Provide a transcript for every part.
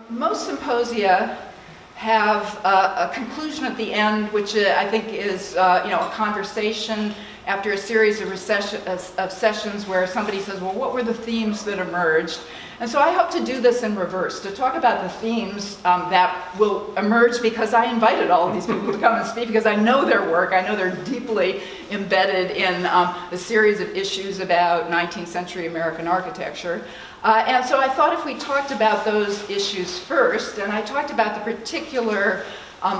Most symposia have a conclusion at the end, which I think is a conversation after a series of sessions where somebody says, well, what were the themes that emerged? And so I hope to do this in reverse, to talk about the themes that will emerge because I invited all of these people to come and speak, because I know their work. I know they're deeply embedded in the series of issues about 19th century American architecture. And so I thought if we talked about those issues first, and I talked about the particular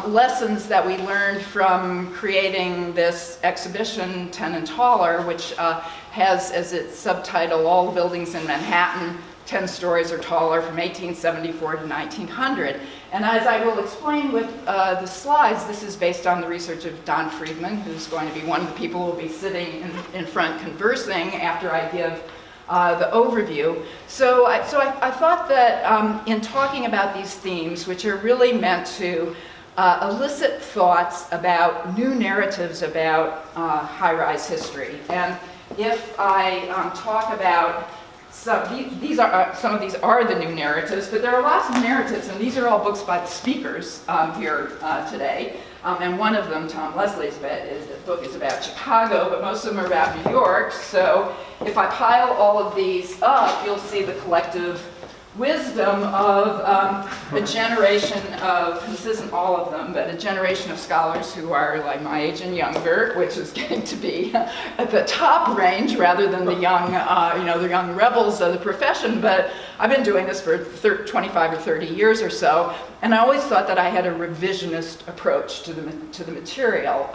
lessons that we learned from creating this exhibition, 10 and Taller, which has as its subtitle, All the Buildings in Manhattan, 10 Stories or Taller from 1874 to 1900. And as I will explain with the slides, this is based on the research of Don Friedman, who's going to be one of the people who will be sitting in front conversing after I give the overview. So I thought that in talking about these themes, which are really meant to elicit thoughts about new narratives about high-rise history. And if I talk about some of these are the new narratives, but there are lots of narratives, and these are all books by the speakers here today. And one of them, Tom Leslie's book is about Chicago, but most of them are about New York. So if I pile all of these up, you'll see the collective wisdom of a generation of, this isn't all of them, but a generation of scholars who are like my age and younger, which is getting to be at the top range rather than the young, the young rebels of the profession. But I've been doing this for 25 or 30 years or so, and I always thought that I had a revisionist approach to the material.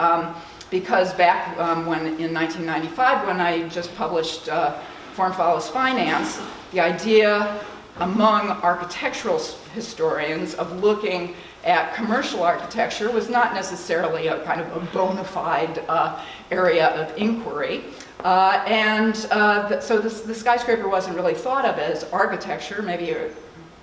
Because back when in 1995, when I just published Form Follows Finance, the idea among architectural historians of looking at commercial architecture was not necessarily a kind of a bona fide area of inquiry. So the skyscraper wasn't really thought of as architecture, maybe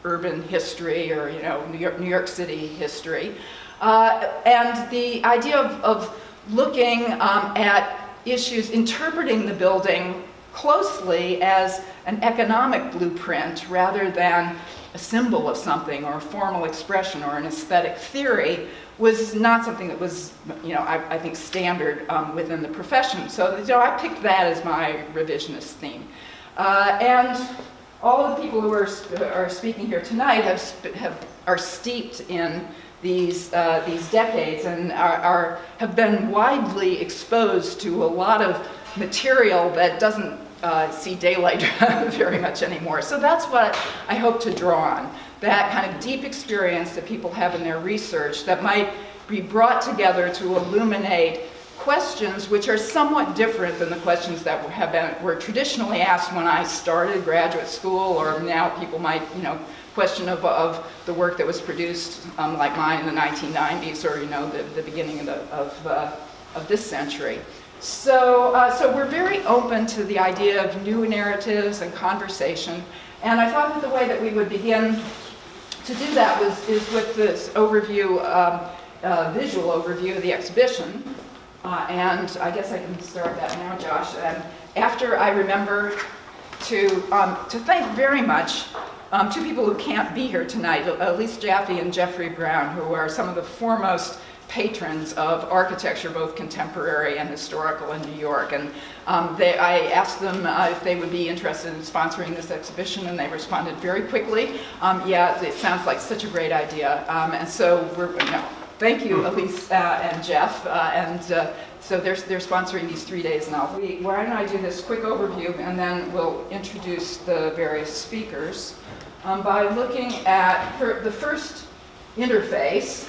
urban history or New York City history. And the idea of looking at issues, interpreting the building closely as an economic blueprint rather than a symbol of something or a formal expression or an aesthetic theory was not something that was, I think standard within the profession. So, I picked that as my revisionist theme. And all of the people who are speaking here tonight are steeped in these decades and have been widely exposed to a lot of material that doesn't see daylight very much anymore. So that's what I hope to draw on, that kind of deep experience that people have in their research that might be brought together to illuminate questions which are somewhat different than the questions that were traditionally asked when I started graduate school, or now people might, question of the work that was produced like mine in the 1990s or, the beginning of this century. So we're very open to the idea of new narratives and conversation, and I thought that the way that we would begin to do that is with this overview, visual overview of the exhibition, and I guess I can start that now, Josh. And after I remember to thank very much two people who can't be here tonight, Elise Jaffe and Jeffrey Brown, who are some of the foremost patrons of architecture, both contemporary and historical in New York. And I asked them if they would be interested in sponsoring this exhibition, and they responded very quickly. Yeah, it sounds like such a great idea. And so thank you, Elise and Jeff. So they're sponsoring these 3 days now. Why don't I do this quick overview, and then we'll introduce the various speakers by looking at the first interface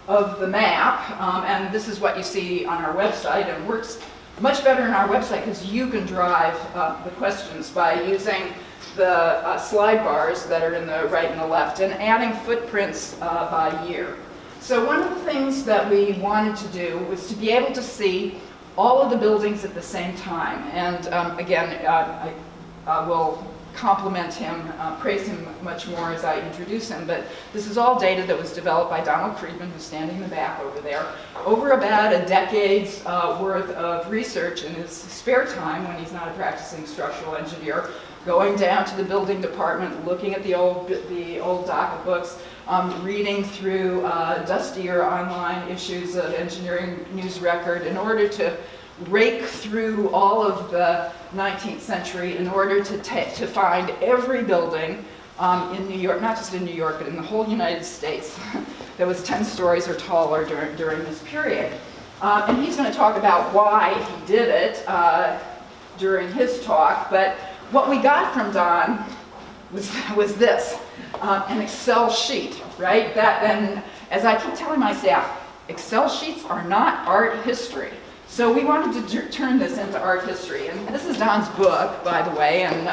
of the map, and this is what you see on our website, and it works much better on our website because you can drive the questions by using the slide bars that are in the right and the left and adding footprints by year. So one of the things that we wanted to do was to be able to see all of the buildings at the same time, and again, I will compliment him, praise him much more as I introduce him, but this is all data that was developed by Donald Friedman, who's standing in the back over there, over about a decade's worth of research in his spare time when he's not a practicing structural engineer, going down to the building department, looking at the old docket books, reading through dustier online issues of Engineering News Record in order to rake through all of the 19th century in order to find every building in New York, not just in New York, but in the whole United States that was 10 stories or taller during this period. And he's going to talk about why he did it during his talk, but what we got from Don was this, an Excel sheet, right? And as I keep telling my staff, Excel sheets are not art history. So we wanted to turn this into art history. And this is Don's book, by the way, and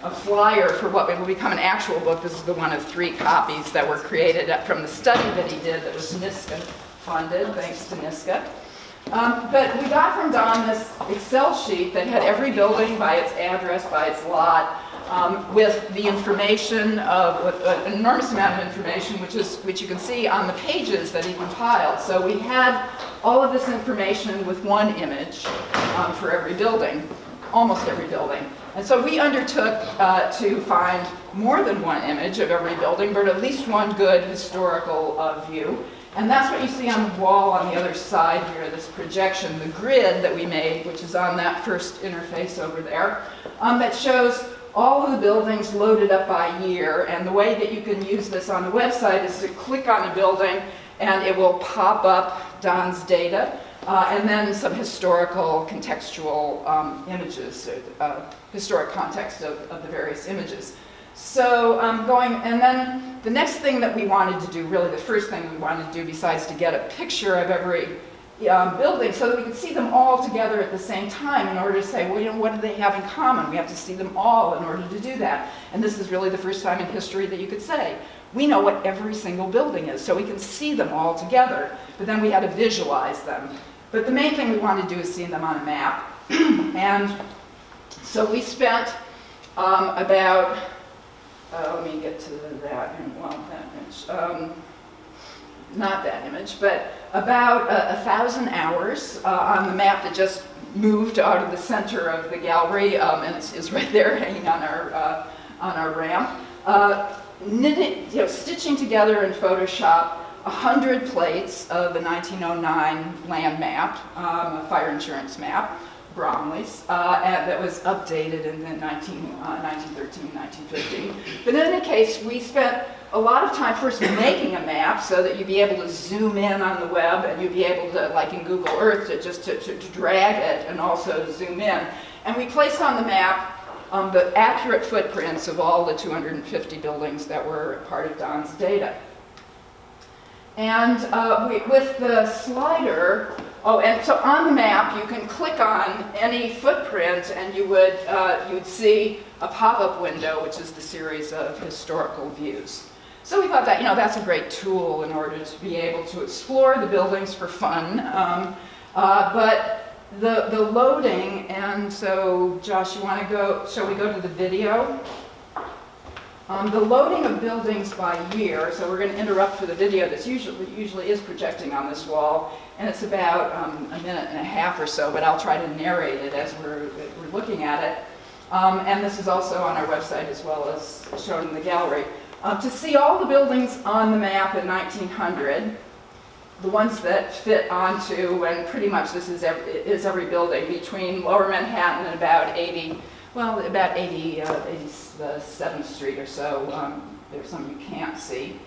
a flyer for what will become an actual book. This is the one of 3 copies that were created from the study that he did that was NISCA funded, thanks to NISCA. But we got from Don this Excel sheet that had every building by its address, by its lot, with the information of an enormous amount of information, which you can see on the pages that he compiled. So we had all of this information with one image for every building, almost every building. And so we undertook to find more than one image of every building, but at least one good historical view. And that's what you see on the wall on the other side here, this projection, the grid that we made, which is on that first interface over there, that shows all of the buildings loaded up by year. And the way that you can use this on the website is to click on a building and it will pop up Don's data and then some historical contextual images, historic context of the various images. So and then the next thing that we wanted to do, really the first thing we wanted to do besides to get a picture of every building so that we could see them all together at the same time in order to say, well, you know, what do they have in common? We have to see them all in order to do that. And this is really the first time in history that you could say, we know what every single building is, so we can see them all together, but then we had to visualize them. But the main thing we wanted to do is see them on a map. And so we spent about, let me get to that, well, that image. Not that image, but about 1,000 hours on the map that just moved out of the center of the gallery, and is right there hanging on our ramp. Stitching together in Photoshop 100 plates of a 1909 land map, a fire insurance map, Bromley's, and that was updated in the 1913, 1915. But in any case, we spent a lot of time first making a map so that you'd be able to zoom in on the web and you'd be able to, like in Google Earth, to drag it and also zoom in. And we placed on the map the accurate footprints of all the 250 buildings that were part of Don's data. And with the slider, and so on the map, you can click on any footprint and you would see a pop-up window, which is the series of historical views. So we thought that, that's a great tool in order to be able to explore the buildings for fun. But the loading, and so Josh, shall we go to the video? The loading of buildings by year, so we're going to interrupt for the video that's usually is projecting on this wall, and it's about a minute and a half or so, but I'll try to narrate it as we're looking at it. And this is also on our website as well as shown in the gallery. To see all the buildings on the map in 1900, the ones that fit onto, and pretty much this is every building between Lower Manhattan and about 87th Street or so. There's some you can't see.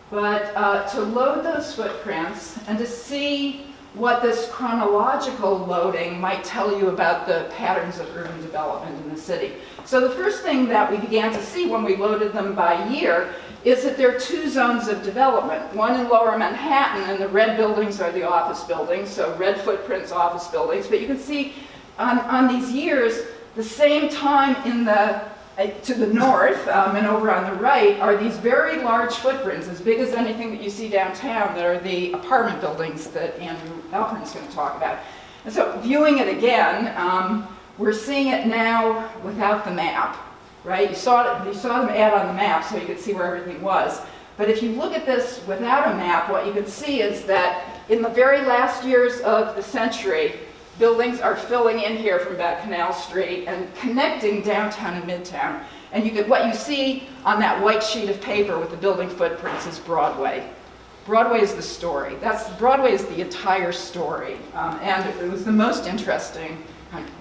But to load those footprints and to see what this chronological loading might tell you about the patterns of urban development in the city. So the first thing that we began to see when we loaded them by year is that there are 2 zones of development. One in Lower Manhattan, and the red buildings are the office buildings, so red footprints, office buildings. But you can see on these years, the same time to the north and over on the right are these very large footprints, as big as anything that you see downtown, that are the apartment buildings that Andrew Alpern is going to talk about. And so viewing it again, we're seeing it now without the map. right? You saw them add on the map so you could see where everything was. But if you look at this without a map, what you can see is that in the very last years of the century, buildings are filling in here from about Canal Street and connecting downtown and midtown. And what you see on that white sheet of paper with the building footprints is Broadway. Broadway is the story. Broadway is the entire story. And it was the most interesting,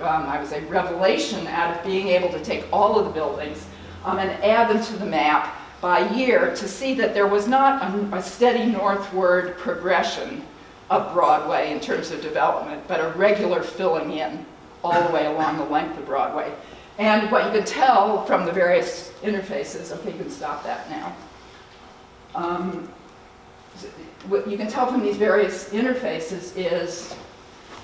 I would say, revelation out of being able to take all of the buildings and add them to the map by year to see that there was not a steady northward progression of Broadway in terms of development, but a regular filling in all the way along the length of Broadway. And what you can tell from the various interfaces, okay, you can stop that now. What you can tell from these various interfaces is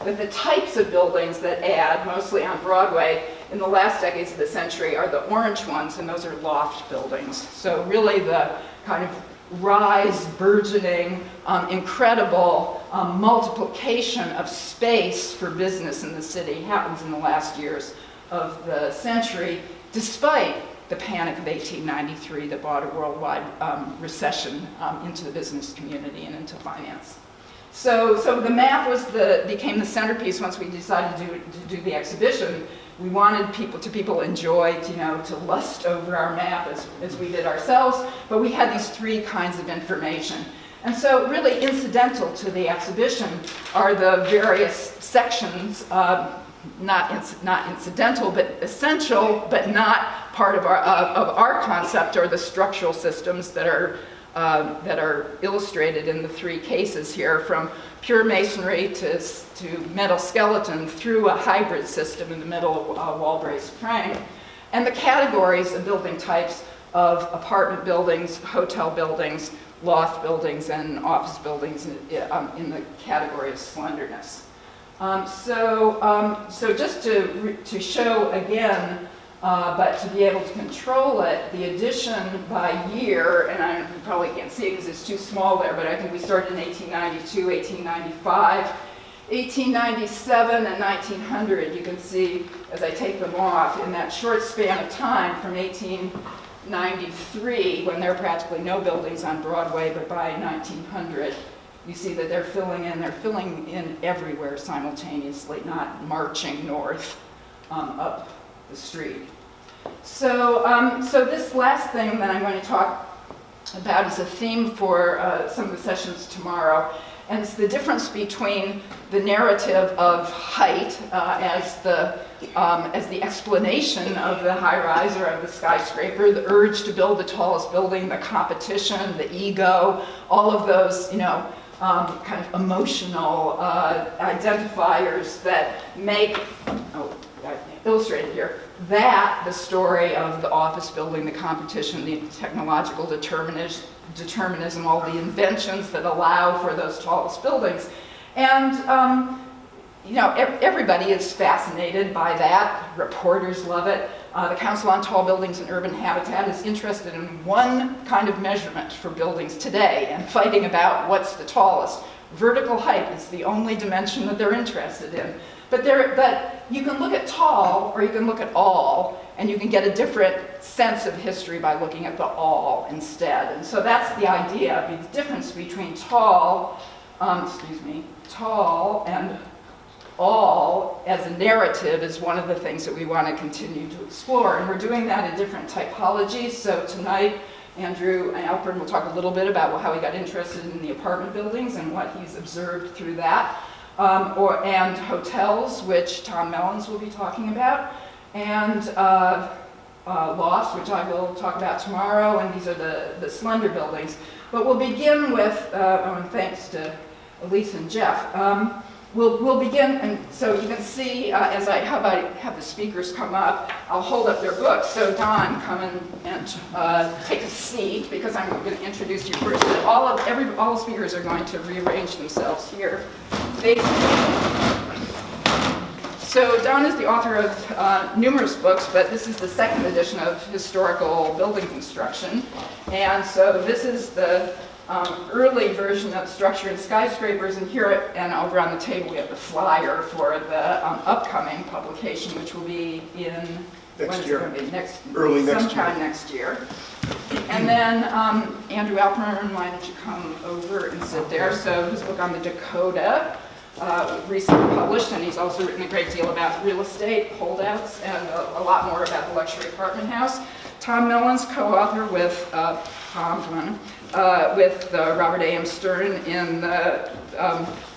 that the types of buildings that add, mostly on Broadway, in the last decades of the century are the orange ones, and those are loft buildings. So really the kind of rise, burgeoning, incredible multiplication of space for business in the city happens in the last years of the century, despite the panic of 1893 that brought a worldwide recession into the business community and into finance. So the map became the centerpiece once we decided to do the exhibition. We wanted people enjoy, to lust over our map as we did ourselves, but we had these three kinds of information. And so really incidental to the exhibition are the various sections, not incidental, but essential, but not part of our concept, or the structural systems that are illustrated in the three cases here, from pure masonry to metal skeleton through a hybrid system in the middle of wall-braced frame. And the categories of building types of apartment buildings, hotel buildings, loft buildings, and office buildings in the category of slenderness. So just to show again, but to be able to control it, the addition by year, and you probably can't see it because it's too small there, but I think we started in 1892, 1895, 1897, and 1900. You can see, as I take them off, in that short span of time from 1893, when there are practically no buildings on Broadway, but by 1900, you see that they're filling in everywhere simultaneously, not marching north up the street. So this last thing that I'm going to talk about is a theme for some of the sessions tomorrow, and it's the difference between the narrative of height as the explanation of the high-rise or of the skyscraper, the urge to build the tallest building, the competition, the ego, all of those, kind of emotional identifiers that make, illustrated here, that the story of the office building, the competition, the technological determinism, all the inventions that allow for those tallest buildings. And, everybody is fascinated by that. Reporters love it. The Council on Tall Buildings and Urban Habitat is interested in one kind of measurement for buildings today and fighting about what's the tallest. Vertical height is the only dimension that they're interested in. But you can look at tall, or you can look at all, and you can get a different sense of history by looking at the all instead. And so that's the idea, the difference between tall and all as a narrative is one of the things that we want to continue to explore. And we're doing that in different typologies. So tonight, Andrew and Alpern will talk a little bit about how he got interested in the apartment buildings and what he's observed through that. And hotels, which Tom Mellins will be talking about, and lofts, which I will talk about tomorrow, and these are the slender buildings. But we'll begin with, and thanks to Elise and Jeff, we'll begin, and so you can see, how about I have the speakers come up, I'll hold up their books. So Don, come and take a seat, because I'm going to introduce you first. All the speakers are going to rearrange themselves here. So Don is the author of numerous books, but this is the second edition of Historical Building Construction. And so this is the early version of Structure and Skyscrapers, and here and over on the table we have the flyer for the upcoming publication, which will be in Next year. Going to be? Early next year. Sometime next year. And then Andrew Alpern, why don't you come over and sit there? So his book on the Dakota, recently published, and he's also written a great deal about real estate, holdouts, and a lot more about the luxury apartment house. Tom Mellins, co-author with Robert A.M. Stern in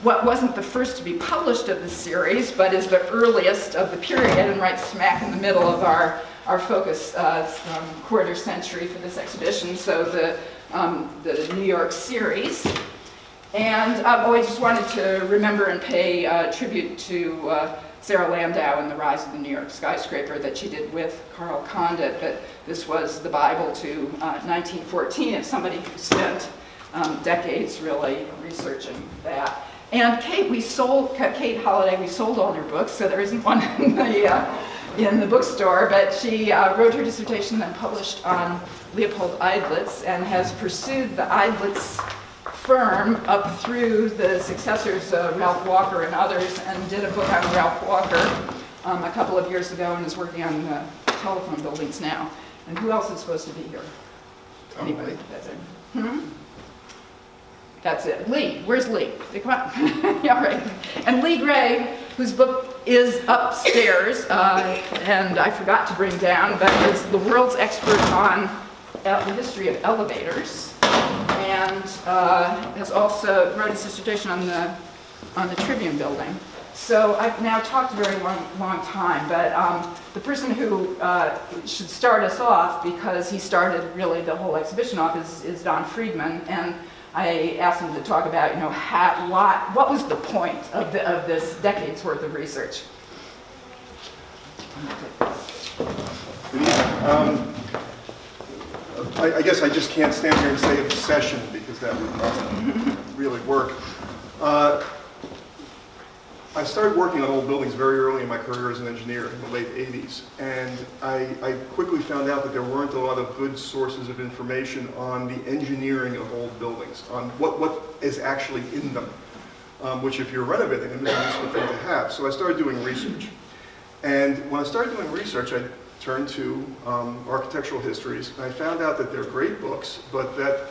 what wasn't the first to be published of the series, but is the earliest of the period, and right smack in the middle of our focus quarter century for this exhibition, so the New York series. And I just wanted to remember and pay tribute to Sarah Landau and the Rise of the New York Skyscraper that she did with Carl Condit, that this was the Bible to 1914, if somebody who spent decades really researching that. And Kate Holliday, we sold all her books, so there isn't one in the bookstore, but she wrote her dissertation and published on Leopold Eidlitz and has pursued the Eidlitz firm up through the successors, Ralph Walker and others, and did a book on Ralph Walker a couple of years ago and is working on telephone buildings now. And who else is supposed to be here? Anybody? That's it. That's it. Lee. Where's Lee? Hey, come on. Yeah, right. And Lee Gray, whose book is upstairs, and I forgot to bring down, but is the world's expert on the history of elevators, and has also wrote his dissertation on the Tribune building. So I've now talked a very long time, but the person who should start us off, because he started really the whole exhibition off, is Don Friedman, and I asked him to talk about, what was the point of this decade's worth of research. I guess I just can't stand here and say obsession, because that would not really work. I started working on old buildings very early in my career as an engineer in the late 80s, and I quickly found out that there weren't a lot of good sources of information on the engineering of old buildings, on what is actually in them, which if you're renovating them is a useful thing to have. So I started doing research. And when I started doing research, I turned to architectural histories, and I found out that they're great books, but that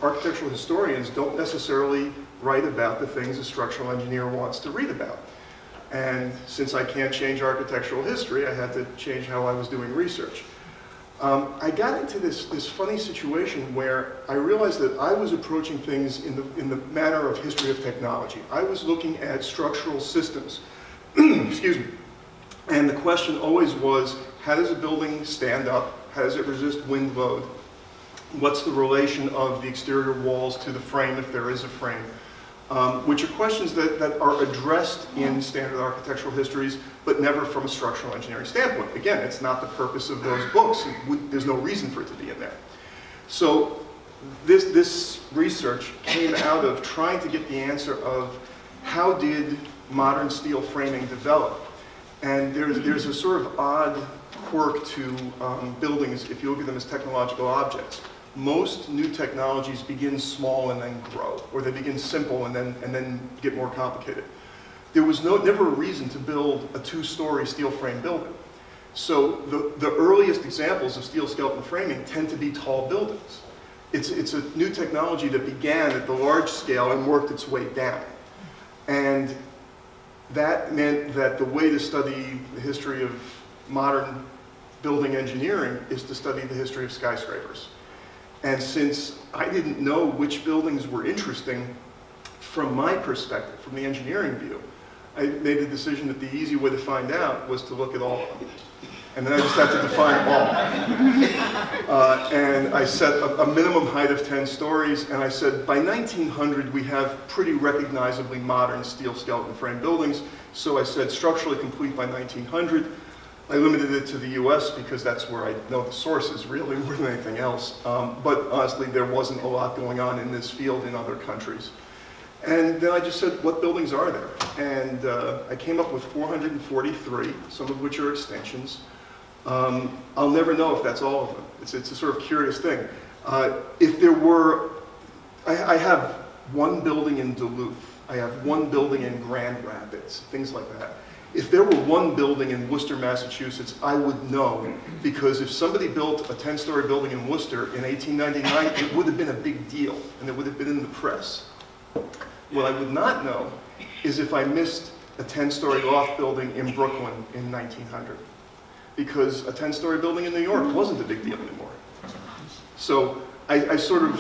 architectural historians don't necessarily write about the things a structural engineer wants to read about. And since I can't change architectural history, I had to change how I was doing research. I got into this funny situation where I realized that I was approaching things in the manner of history of technology. I was looking at structural systems, excuse me, and the question always was, how does a building stand up? How does it resist wind load? What's the relation of the exterior walls to the frame, if there is a frame? Which are questions that are addressed in standard architectural histories, but never from a structural engineering standpoint. Again, it's not the purpose of those books. There's no reason for it to be in there. So this research came out of trying to get the answer of how did modern steel framing develop? And there's a sort of odd quirk to buildings if you look at them as technological objects. Most new technologies begin small and then grow, or they begin simple and then get more complicated. There was never a reason to build a two-story steel frame building. So the earliest examples of steel skeleton framing tend to be tall buildings. It's a new technology that began at the large scale and worked its way down. And that meant that the way to study the history of modern building engineering is to study the history of skyscrapers. And since I didn't know which buildings were interesting from my perspective, from the engineering view, I made the decision that the easy way to find out was to look at all of them. And then I just had to define all. And I set a minimum height of 10 stories, and I said by 1900 we have pretty recognizably modern steel skeleton frame buildings. So I said structurally complete by 1900. I limited it to the US because that's where I know the sources really more than anything else. But honestly, there wasn't a lot going on in this field in other countries. And then I just said, what buildings are there? And I came up with 443, some of which are extensions. I'll never know if that's all of them. It's a sort of curious thing. If there were, I have one building in Duluth. I have one building in Grand Rapids, things like that. If there were one building in Worcester, Massachusetts, I would know, because if somebody built a 10-story building in Worcester in 1899, it would have been a big deal, and it would have been in the press. What I would not know is if I missed a 10-story loft building in Brooklyn in 1900, because a 10-story building in New York wasn't a big deal anymore. So I accept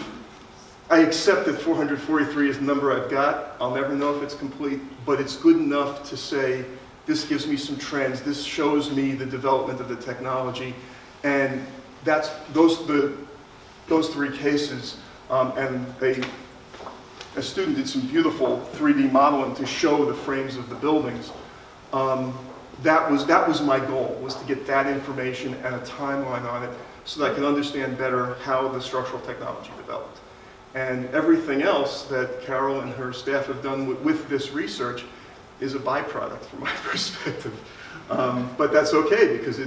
that 443 is the number I've got. I'll never know if it's complete, but it's good enough to say, this gives me some trends, this shows me the development of the technology, and that's those three cases. And a student did some beautiful 3D modeling to show the frames of the buildings. That was my goal, was to get that information and a timeline on it so that I could understand better how the structural technology developed. And everything else that Carol and her staff have done with this research is a byproduct from my perspective. But that's okay, because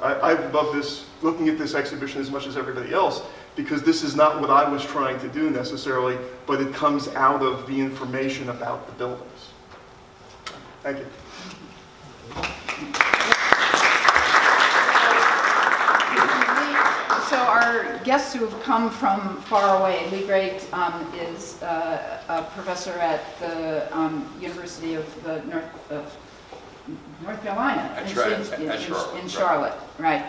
I love this, looking at this exhibition as much as everybody else, because this is not what I was trying to do necessarily, but it comes out of the information about the buildings. Thank you. So our guests who have come from far away, Lee Great is a professor at the University of North Carolina in Charlotte, right?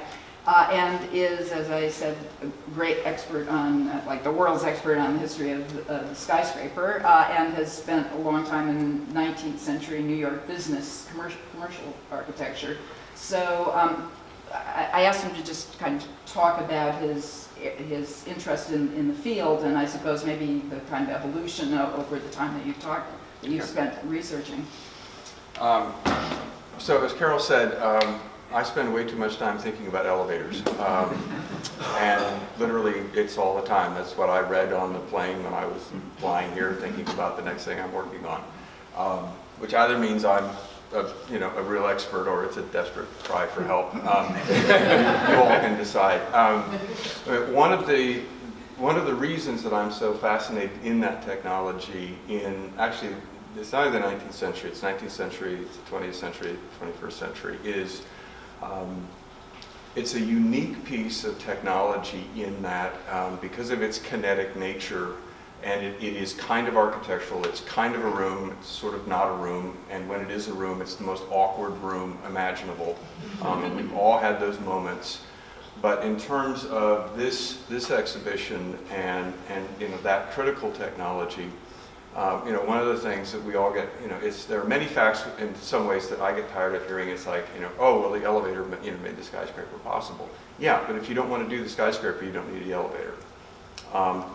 And is, as I said, a great expert on, like the world's expert on the history of the skyscraper, and has spent a long time in 19th century New York business, commercial architecture. So I asked him to just kind of talk about his interest in the field, and I suppose maybe the kind of evolution over the time that you've spent researching. So as Carol said, I spend way too much time thinking about elevators, and literally it's all the time. That's what I read on the plane when I was flying here, thinking about the next thing I'm working on, which either means I'm a real expert, or it's a desperate cry for help. You all can decide. One of the reasons that I'm so fascinated in that technology, actually it's not the 19th century, it's 19th century, it's the 20th century, 21st century, is it's a unique piece of technology in that because of its kinetic nature, and it is kind of architectural, it's kind of a room, it's sort of not a room, and when it is a room, it's the most awkward room imaginable. And we've all had those moments. But in terms of this exhibition and that critical technology, one of the things that we all get, there are many facts in some ways that I get tired of hearing. It's like, oh, well, the elevator made the skyscraper possible. Yeah, but if you don't want to do the skyscraper, you don't need the elevator.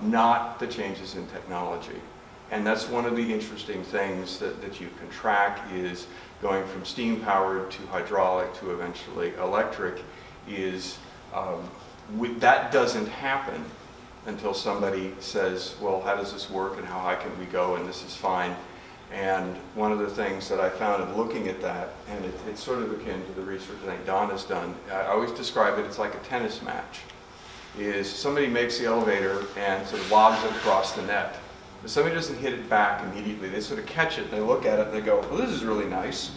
Not the changes in technology. And that's one of the interesting things that you can track, is going from steam powered to hydraulic to eventually electric, is that doesn't happen until somebody says, well, how does this work and how high can we go, and this is fine. And one of the things that I found in looking at that, and it's sort of akin to the research I think Don has done, I always describe it, it's like a tennis match, is somebody makes the elevator and sort of lobs it across the net. But somebody doesn't hit it back immediately. They sort of catch it, and they look at it, and they go, well, this is really nice.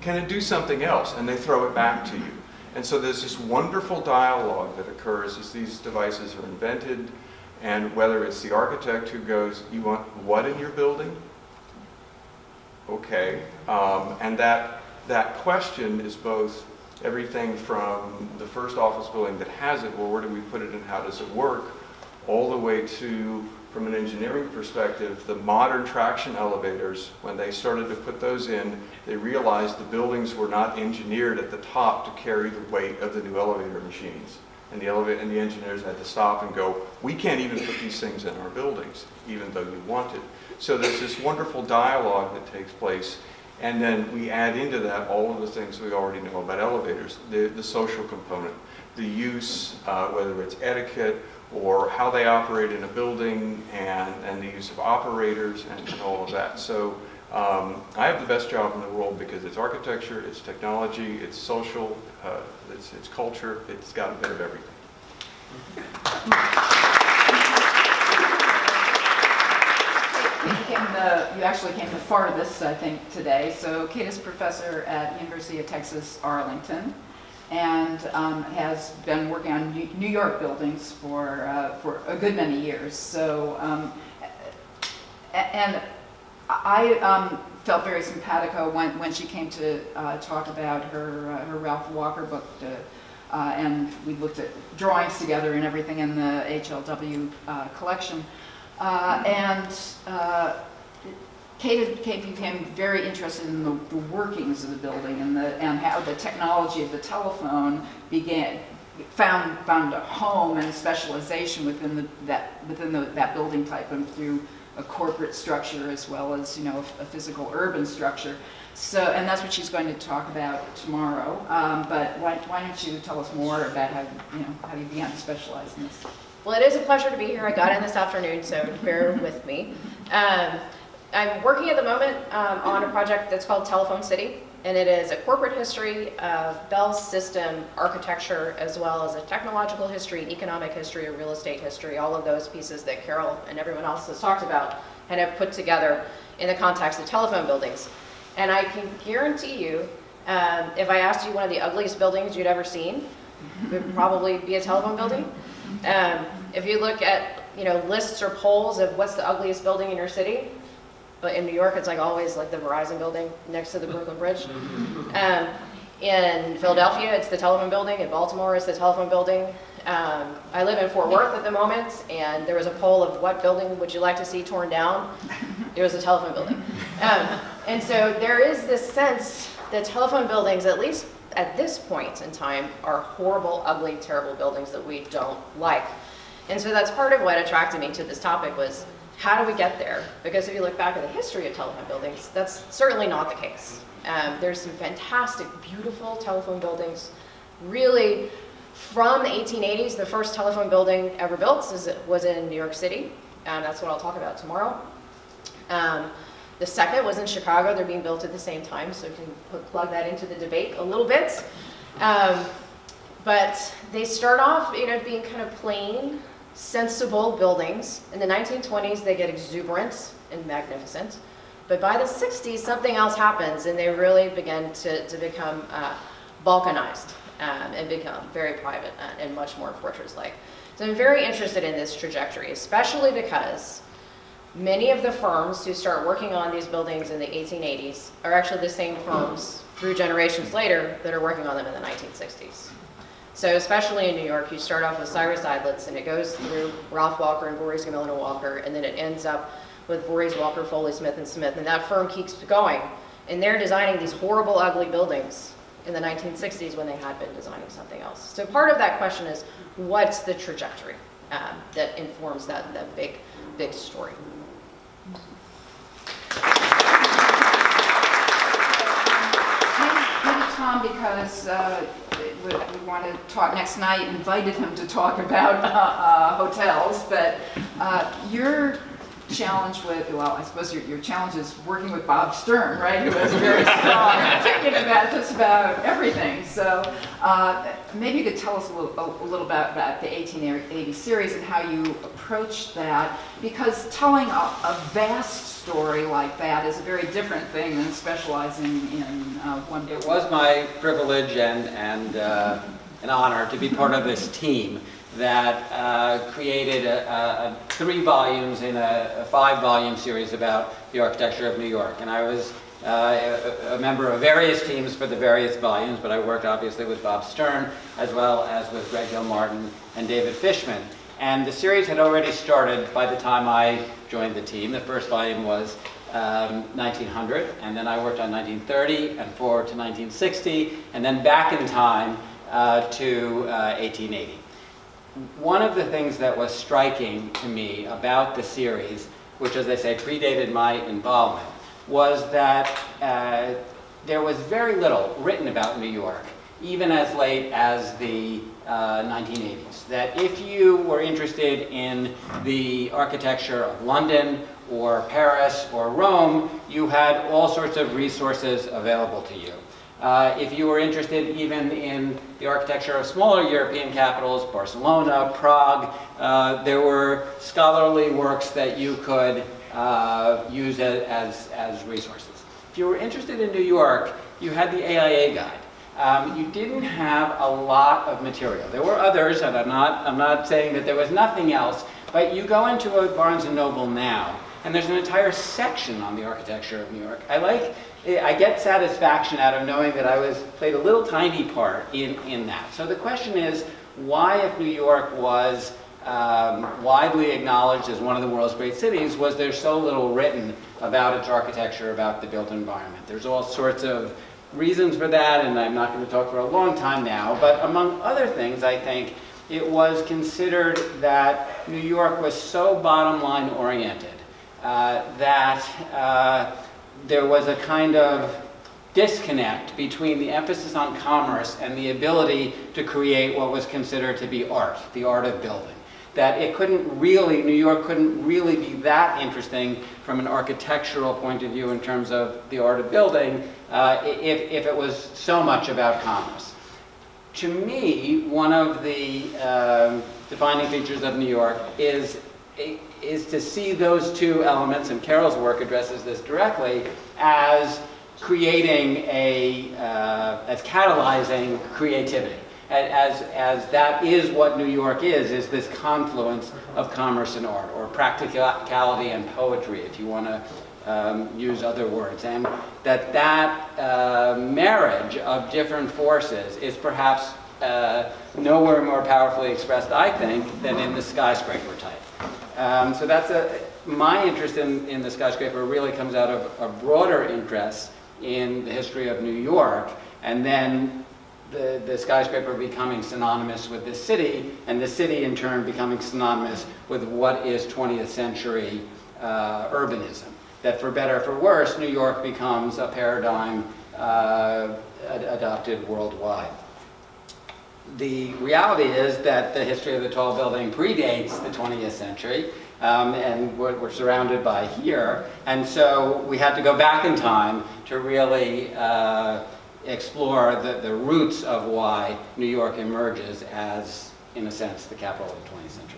Can it do something else? And they throw it back to you. And so there's this wonderful dialogue that occurs as these devices are invented, and whether it's the architect who goes, you want what in your building? Okay. And that question is both everything from the first office building that has it, well, where do we put it and how does it work, all the way to, from an engineering perspective, the modern traction elevators. When they started to put those in, they realized the buildings were not engineered at the top to carry the weight of the new elevator machines. And the engineers had to stop and go, we can't even put these things in our buildings, even though you want it. So there's this wonderful dialogue that takes place. And then we add into that all of the things we already know about elevators, the social component, the use, whether it's etiquette or how they operate in a building, and the use of operators and all of that. So I have the best job in the world because it's architecture, it's technology, it's social, it's culture, it's got a bit of everything. You actually came the farthest, I think, today. So Kate is professor at University of Texas, Arlington, and has been working on New York buildings for a good many years. So, and I felt very simpatico when she came to talk about her Ralph Walker book, and we looked at drawings together and everything in the HLW collection. Kate became very interested in the workings of the building and how the technology of the telephone found a home and specialization within that building type, and through a corporate structure as well as a physical urban structure. So, and that's what she's going to talk about tomorrow. But why don't you tell us more about how you began to specialize in this? Well, it is a pleasure to be here. I got in this afternoon, so bear with me. I'm working at the moment on a project that's called Telephone City, and it is a corporate history of Bell's system architecture, as well as a technological history, economic history, a real estate history, all of those pieces that Carol and everyone else has talked about and have put together in the context of telephone buildings. And I can guarantee you, if I asked you one of the ugliest buildings you'd ever seen, it would probably be a telephone building. If you look at lists or polls of what's the ugliest building in your city, but in New York it's like always like the Verizon building next to the Brooklyn Bridge. In Philadelphia it's the telephone building. In Baltimore it's the telephone building. I live in Fort Worth at the moment, and there was a poll of what building would you like to see torn down. It was a telephone building. And so there is this sense that telephone buildings, at least at this point in time, are horrible, ugly, terrible buildings that we don't like. And so that's part of what attracted me to this topic, was how do we get there? Because if you look back at the history of telephone buildings, that's certainly not the case. There's some fantastic, beautiful telephone buildings. Really, from the 1880s, the first telephone building ever built was in New York City. That's what I'll talk about tomorrow. The second was in Chicago. They're being built at the same time, so you can plug that into the debate a little bit. But they start off, being kind of plain, sensible buildings. In the 1920s, they get exuberant and magnificent. But by the 60s, something else happens, and they really begin to become balkanized and become very private and much more fortress-like. So I'm very interested in this trajectory, especially because many of the firms who start working on these buildings in the 1880s are actually the same firms 3 generations later that are working on them in the 1960s. So especially in New York, you start off with Cyrus Seidlitz, and it goes through Ralph Walker and Voorhees, Gamillan and Walker, and then it ends up with Voorhees, Walker, Foley, Smith, and that firm keeps going. And they're designing these horrible, ugly buildings in the 1960s when they had been designing something else. So part of that question is, what's the trajectory that informs that big story? Maybe Tom, because we want to talk next night, invited him to talk about hotels, but your challenge with, well, I suppose your challenge is working with Bob Stern, right, who has a very strong opinion about just about everything. So maybe you could tell us a little about the 1880 series and how you approached that, because telling a vast story like that is a very different thing than specializing in one book. It was my privilege and an honor to be part of this team that created 3 volumes in a 5-volume series about the architecture of New York. And I was a member of various teams for the various volumes, but I worked obviously with Bob Stern as well as with Greg Gilmartin and David Fishman. And the series had already started by the time I joined the team. The first volume was 1900, and then I worked on 1930 and forward to 1960, and then back in time to 1880. One of the things that was striking to me about the series, which, as I say, predated my involvement, was that there was very little written about New York, even as late as the 1980s. That if you were interested in the architecture of London or Paris or Rome, you had all sorts of resources available to you. If you were interested even in the architecture of smaller European capitals, Barcelona, Prague, there were scholarly works that you could use as resources. If you were interested in New York, you had the AIA guide. You didn't have a lot of material. There were others, and I'm not saying that there was nothing else, but you go into a Barnes & Noble now, and there's an entire section on the architecture of New York. I get satisfaction out of knowing that I played a little tiny part in that. So the question is, why, if New York was widely acknowledged as one of the world's great cities, was there so little written about its architecture, about the built environment? There's all sorts of reasons for that, and I'm not going to talk for a long time now, but among other things, I think it was considered that New York was so bottom line oriented that there was a kind of disconnect between the emphasis on commerce and the ability to create what was considered to be art, the art of building. That New York couldn't really be that interesting from an architectural point of view in terms of the art of building if it was so much about commerce. To me, one of the defining features of New York is to see those two elements, and Carol's work addresses this directly, as creating as catalyzing creativity. As that is what New York is this confluence of commerce and art, or practicality and poetry, if you want to use other words. And that marriage of different forces is perhaps nowhere more powerfully expressed, I think, than in the skyscraper type. So that's my interest in the skyscraper really comes out of a broader interest in the history of New York, and then the skyscraper becoming synonymous with the city, and the city in turn becoming synonymous with what is 20th century urbanism. That for better or for worse, New York becomes a paradigm adopted worldwide. The reality is that the history of the tall building predates the 20th century, and we're surrounded by here, and so we had to go back in time to really explore the roots of why New York emerges as, in a sense, the capital of the 20th century.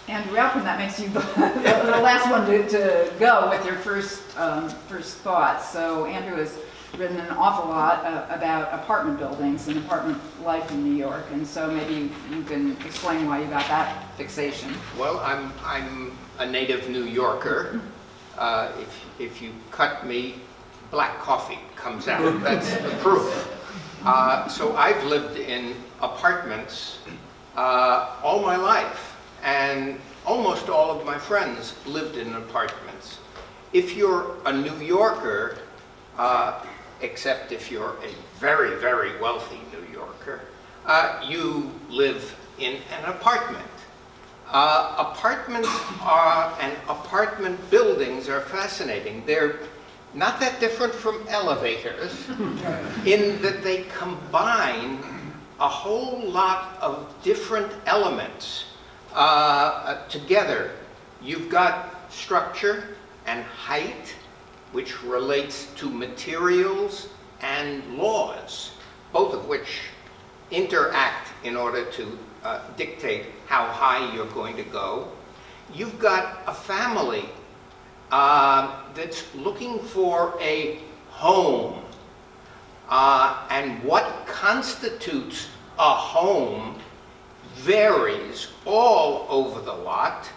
Andrew Alpern, that makes you the last one to go with your first thoughts. So Andrew has written an awful lot about apartment buildings and apartment life in New York, and so maybe you can explain why you got that fixation. Well, I'm a native New Yorker. If you cut me, black coffee comes out. That's the proof. So I've lived in apartments all my life. And almost all of my friends lived in apartments. If you're a New Yorker, except if you're a very, very wealthy New Yorker, you live in an apartment. Apartments and apartment buildings are fascinating. They're not that different from elevators in that they combine a whole lot of different elements together. You've got structure and height, which relates to materials and laws, both of which interact in order to dictate how high you're going to go. You've got a family that's looking for a home, and what constitutes a home varies all over the lot.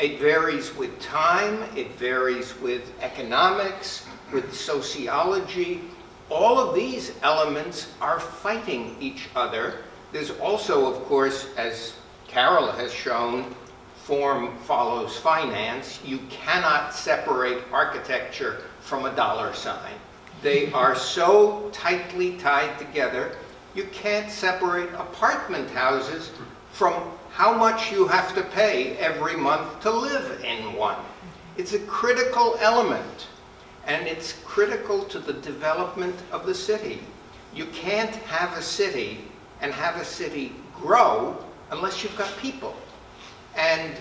It varies with time, it varies with economics, with sociology. All of these elements are fighting each other. There's also, of course, as Carol has shown, form follows finance. You cannot separate architecture from a dollar sign. They are so tightly tied together. You can't separate apartment houses from how much you have to pay every month to live in one. It's a critical element, and it's critical to the development of the city. You can't have a city and have a city grow unless you've got people. And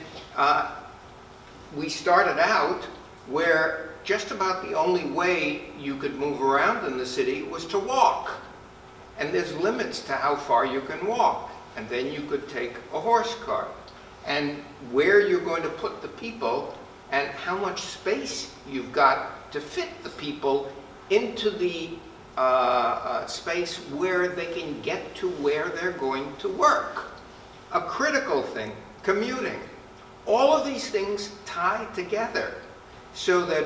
we started out where just about the only way you could move around in the city was to walk. and there's limits to how far you can walk. And then you could take a horse cart. And where you're going to put the people and how much space you've got to fit the people into the space where they can get to where they're going to work. A critical thing, commuting. All of these things tie together so that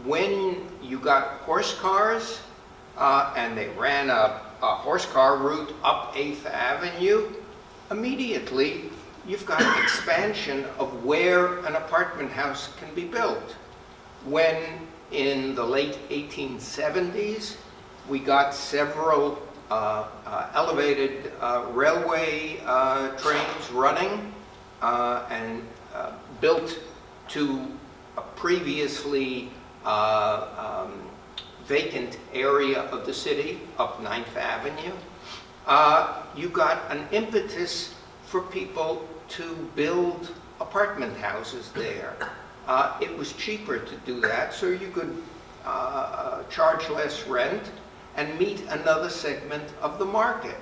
when you got horse cars and they ran a horse car route up 8th Avenue, immediately you've got an expansion of where an apartment house can be built. When in the late 1870s, we got several elevated railway trains running and built to a previously vacant area of the city, up 9th Avenue. You got an impetus for people to build apartment houses there. It was cheaper to do that, so you could charge less rent and meet another segment of the market.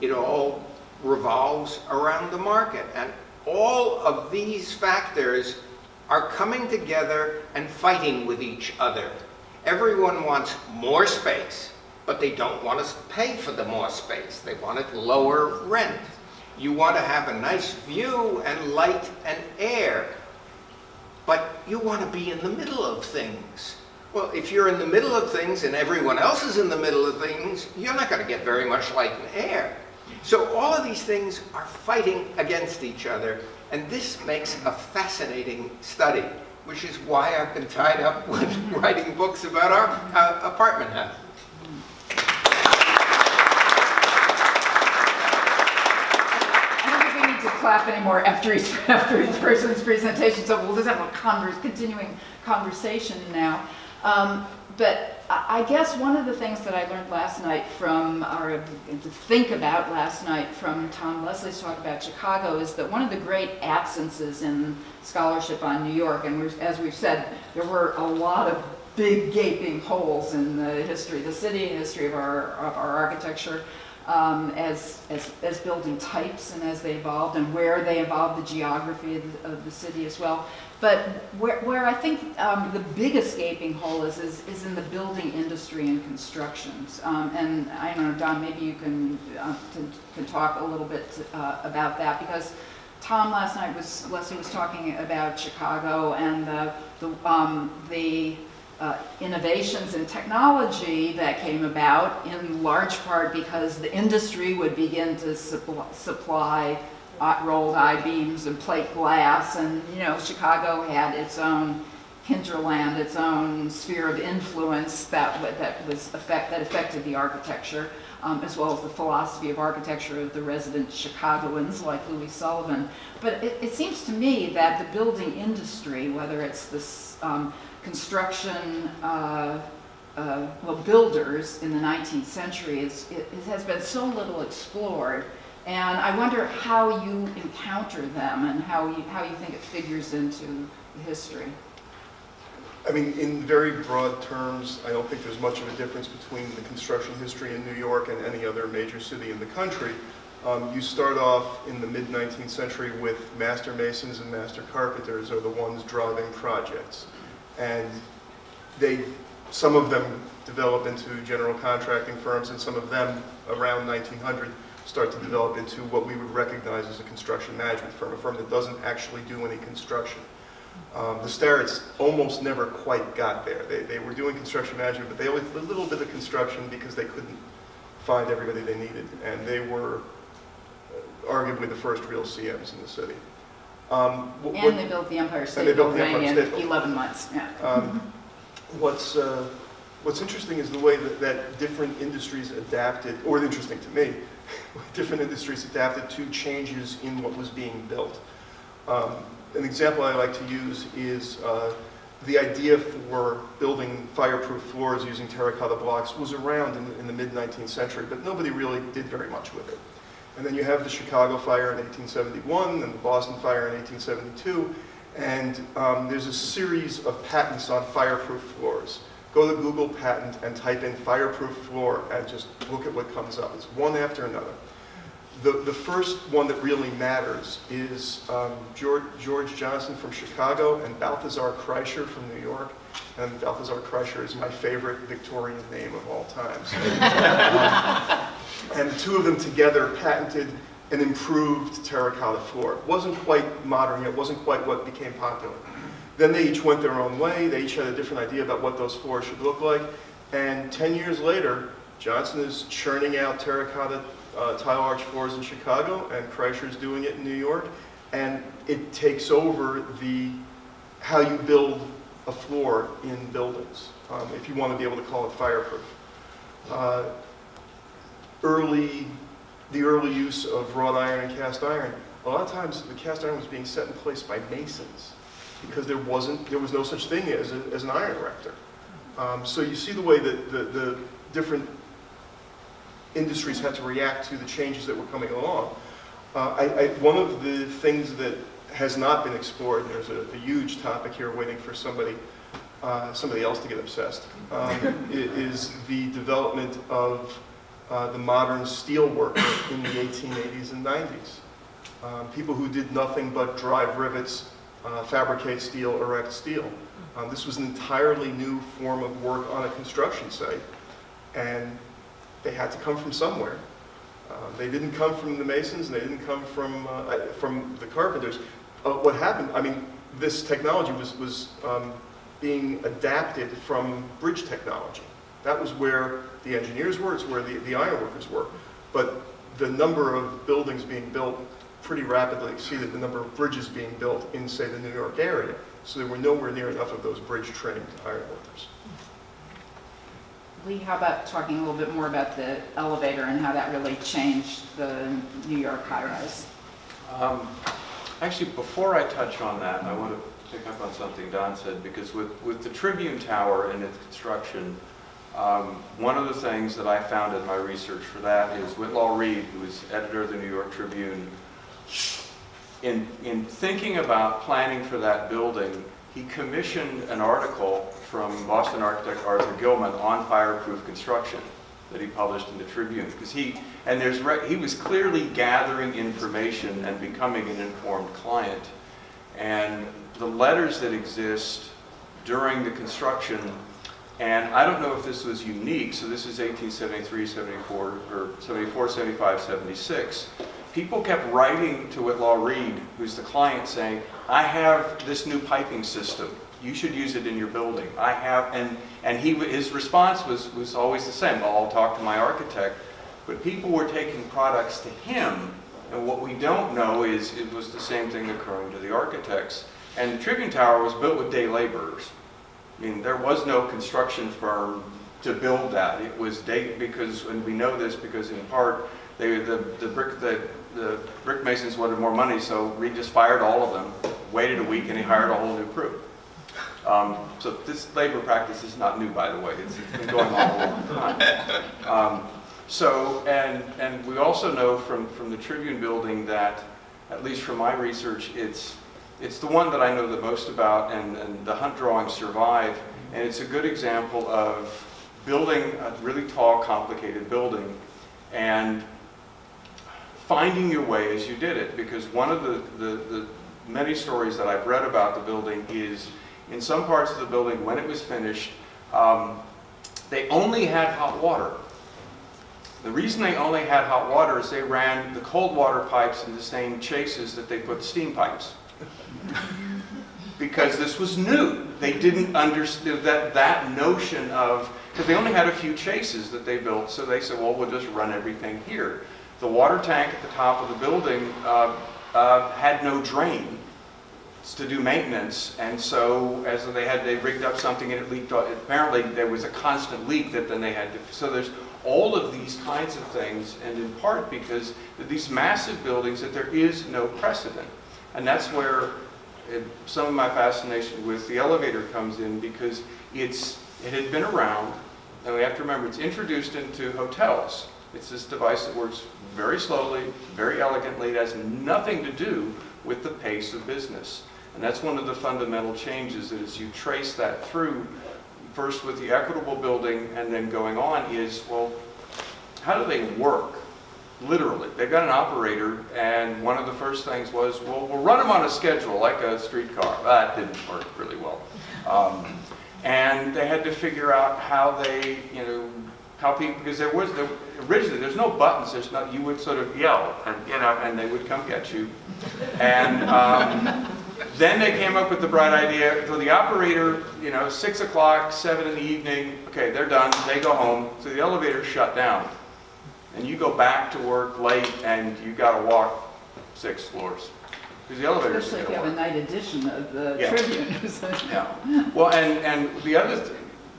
It all revolves around the market. And all of these factors are coming together and fighting with each other. Everyone wants more space, but they don't want to pay for the more space. They want it lower rent. You want to have a nice view and light and air, but you want to be in the middle of things. Well, if you're in the middle of things and everyone else is in the middle of things, you're not going to get very much light and air. So all of these things are fighting against each other, and this makes a fascinating study, which is why I've been tied up with writing books about our apartment house. To clap anymore after each person's presentation, so we'll just have a continuing conversation now. But I guess one of the things that I learned last night from, or to think about last night from Tom Leslie's talk about Chicago, is that one of the great absences in scholarship on New York, and as we've said, there were a lot of big gaping holes in the history of the city, history of our architecture, as building types and as they evolved, and where they evolved, the geography of the city as well. But where I think the biggest gaping hole is in the building industry and constructions. And I don't know, Don, maybe you can talk a little bit about that, because Tom last night Leslie was talking about Chicago and the innovations in technology that came about in large part because the industry would begin to supply rolled I-beams and plate glass, and Chicago had its own hinterland, its own sphere of influence that affected the architecture, as well as the philosophy of architecture of the resident Chicagoans like Louis Sullivan. But it seems to me that the building industry, whether it's this construction, builders in the 19th century, it has been so little explored. And I wonder how you encounter them and how you think it figures into the history. I mean, in very broad terms, I don't think there's much of a difference between the construction history in New York and any other major city in the country. You start off in the mid-19th century with master masons and master carpenters are the ones driving projects. And some of them develop into general contracting firms, and some of them around 1900 start to develop into what we would recognize as a construction management firm, a firm that doesn't actually do any construction. The Starretts almost never quite got there. They were doing construction management, but they only did a little bit of construction because they couldn't find everybody they needed, and they were arguably the first real CMs in the city. And they built the Empire State Building in 11 months. Yeah. What's interesting is the way that different industries adapted, or interesting to me, different industries adapted to changes in what was being built. An example I like to use is the idea for building fireproof floors using terracotta blocks was around in the mid-19th century, but nobody really did very much with it. And then you have the Chicago fire in 1871 and the Boston fire in 1872, and there's a series of patents on fireproof floors go to Google Patent and type in fireproof floor and just look at what comes up. It's one after another. The first one that really matters is George Johnson from Chicago and Balthazar Kreischer from New York. And Balthazar Kreischer is my favorite Victorian name of all time. And the two of them together patented an improved terracotta floor. It wasn't quite modern yet, it wasn't quite what became popular. Then they each went their own way, they each had a different idea about what those floors should look like, and 10 years later, Johnson is churning out terracotta tile arch floors in Chicago, and Kreischer's doing it in New York, and it takes over how you build a floor in buildings, if you want to be able to call it fireproof. The early use of wrought iron and cast iron, a lot of times the cast iron was being set in place by masons because there was no such thing as an iron erector. So you see the way that the different industries had to react to the changes that were coming along. One of the things that has not been explored, and there's a huge topic here waiting for somebody else to get obsessed, is the development of the modern steel worker in the 1880s and 90s. People who did nothing but drive rivets, fabricate steel, erect steel. This was an entirely new form of work on a construction site, and they had to come from somewhere. They didn't come from the masons, and they didn't come from the carpenters. What happened, I mean, this technology was being adapted from bridge technology. That was where the engineers were, it's where the ironworkers were. But the number of buildings being built pretty rapidly exceeded the number of bridges being built in, say, the New York area. So there were nowhere near enough of those bridge-trained ironworkers. Lee, how about talking a little bit more about the elevator and how that really changed the New York high-rise? Actually, before I touch on that, I want to pick up on something Don said, because with the Tribune Tower and its construction, one of the things that I found in my research for that is Whitlaw Reid, who was editor of the New York Tribune, in thinking about planning for that building, he commissioned an article from Boston architect Arthur Gilman on fireproof construction that he published in the Tribune, because he was clearly gathering information and becoming an informed client. And the letters that exist during the construction, and I don't know if this was unique, so this is 1873, 74, or 74, 75, 76. People kept writing to Whitlaw Reid, who's the client, saying, I have this new piping system. You should use it in your building. I have, and his response was always the same. Well, I'll talk to my architect. But people were taking products to him, and what we don't know is it was the same thing occurring to the architects. And the Tribune Tower was built with day laborers. I mean, there was no construction firm to build that. It was because, and we know this because in part, the brick masons wanted more money, so Reid just fired all of them, waited a week, and he hired a whole new crew. So this labor practice is not new, by the way. It's been going on a long time. And we also know from the Tribune building that, at least from my research, it's the one that I know the most about, and the Hunt drawings survive, and it's a good example of building a really tall, complicated building, and finding your way as you did it, because one of the many stories that I've read about the building is, in some parts of the building, when it was finished, they only had hot water. The reason they only had hot water is they ran the cold water pipes in the same chases that they put steam pipes. Because this was new. They didn't understand that notion of, because they only had a few chases that they built, so they said, well, we'll just run everything here. The water tank at the top of the building had no drain to do maintenance, and so as they rigged up something and it leaked. Apparently there was a constant leak that then they had to. So there's all of these kinds of things, and in part because these massive buildings that there is no precedent, and that's where some of my fascination with the elevator comes in, because it had been around, and we have to remember it's introduced into hotels. It's this device that works very slowly, very elegantly. It has nothing to do with the pace of business. And that's one of the fundamental changes, that as you trace that through first with the equitable building and then going on is, well, how do they work? Literally. They've got an operator, and one of the first things was, well, we'll run them on a schedule like a streetcar. That didn't work really well. And they had to figure out how they, how people, because originally there's no buttons, you would sort of yell, and and they would come get you. And then they came up with the bright idea, so the operator, 6 o'clock, 7 in the evening, okay, they're done, they go home, so the elevator's shut down. And you go back to work late and you got to walk 6 floors. Because the elevator's Especially if you have a night edition of the Tribune. Yeah. Well, and the other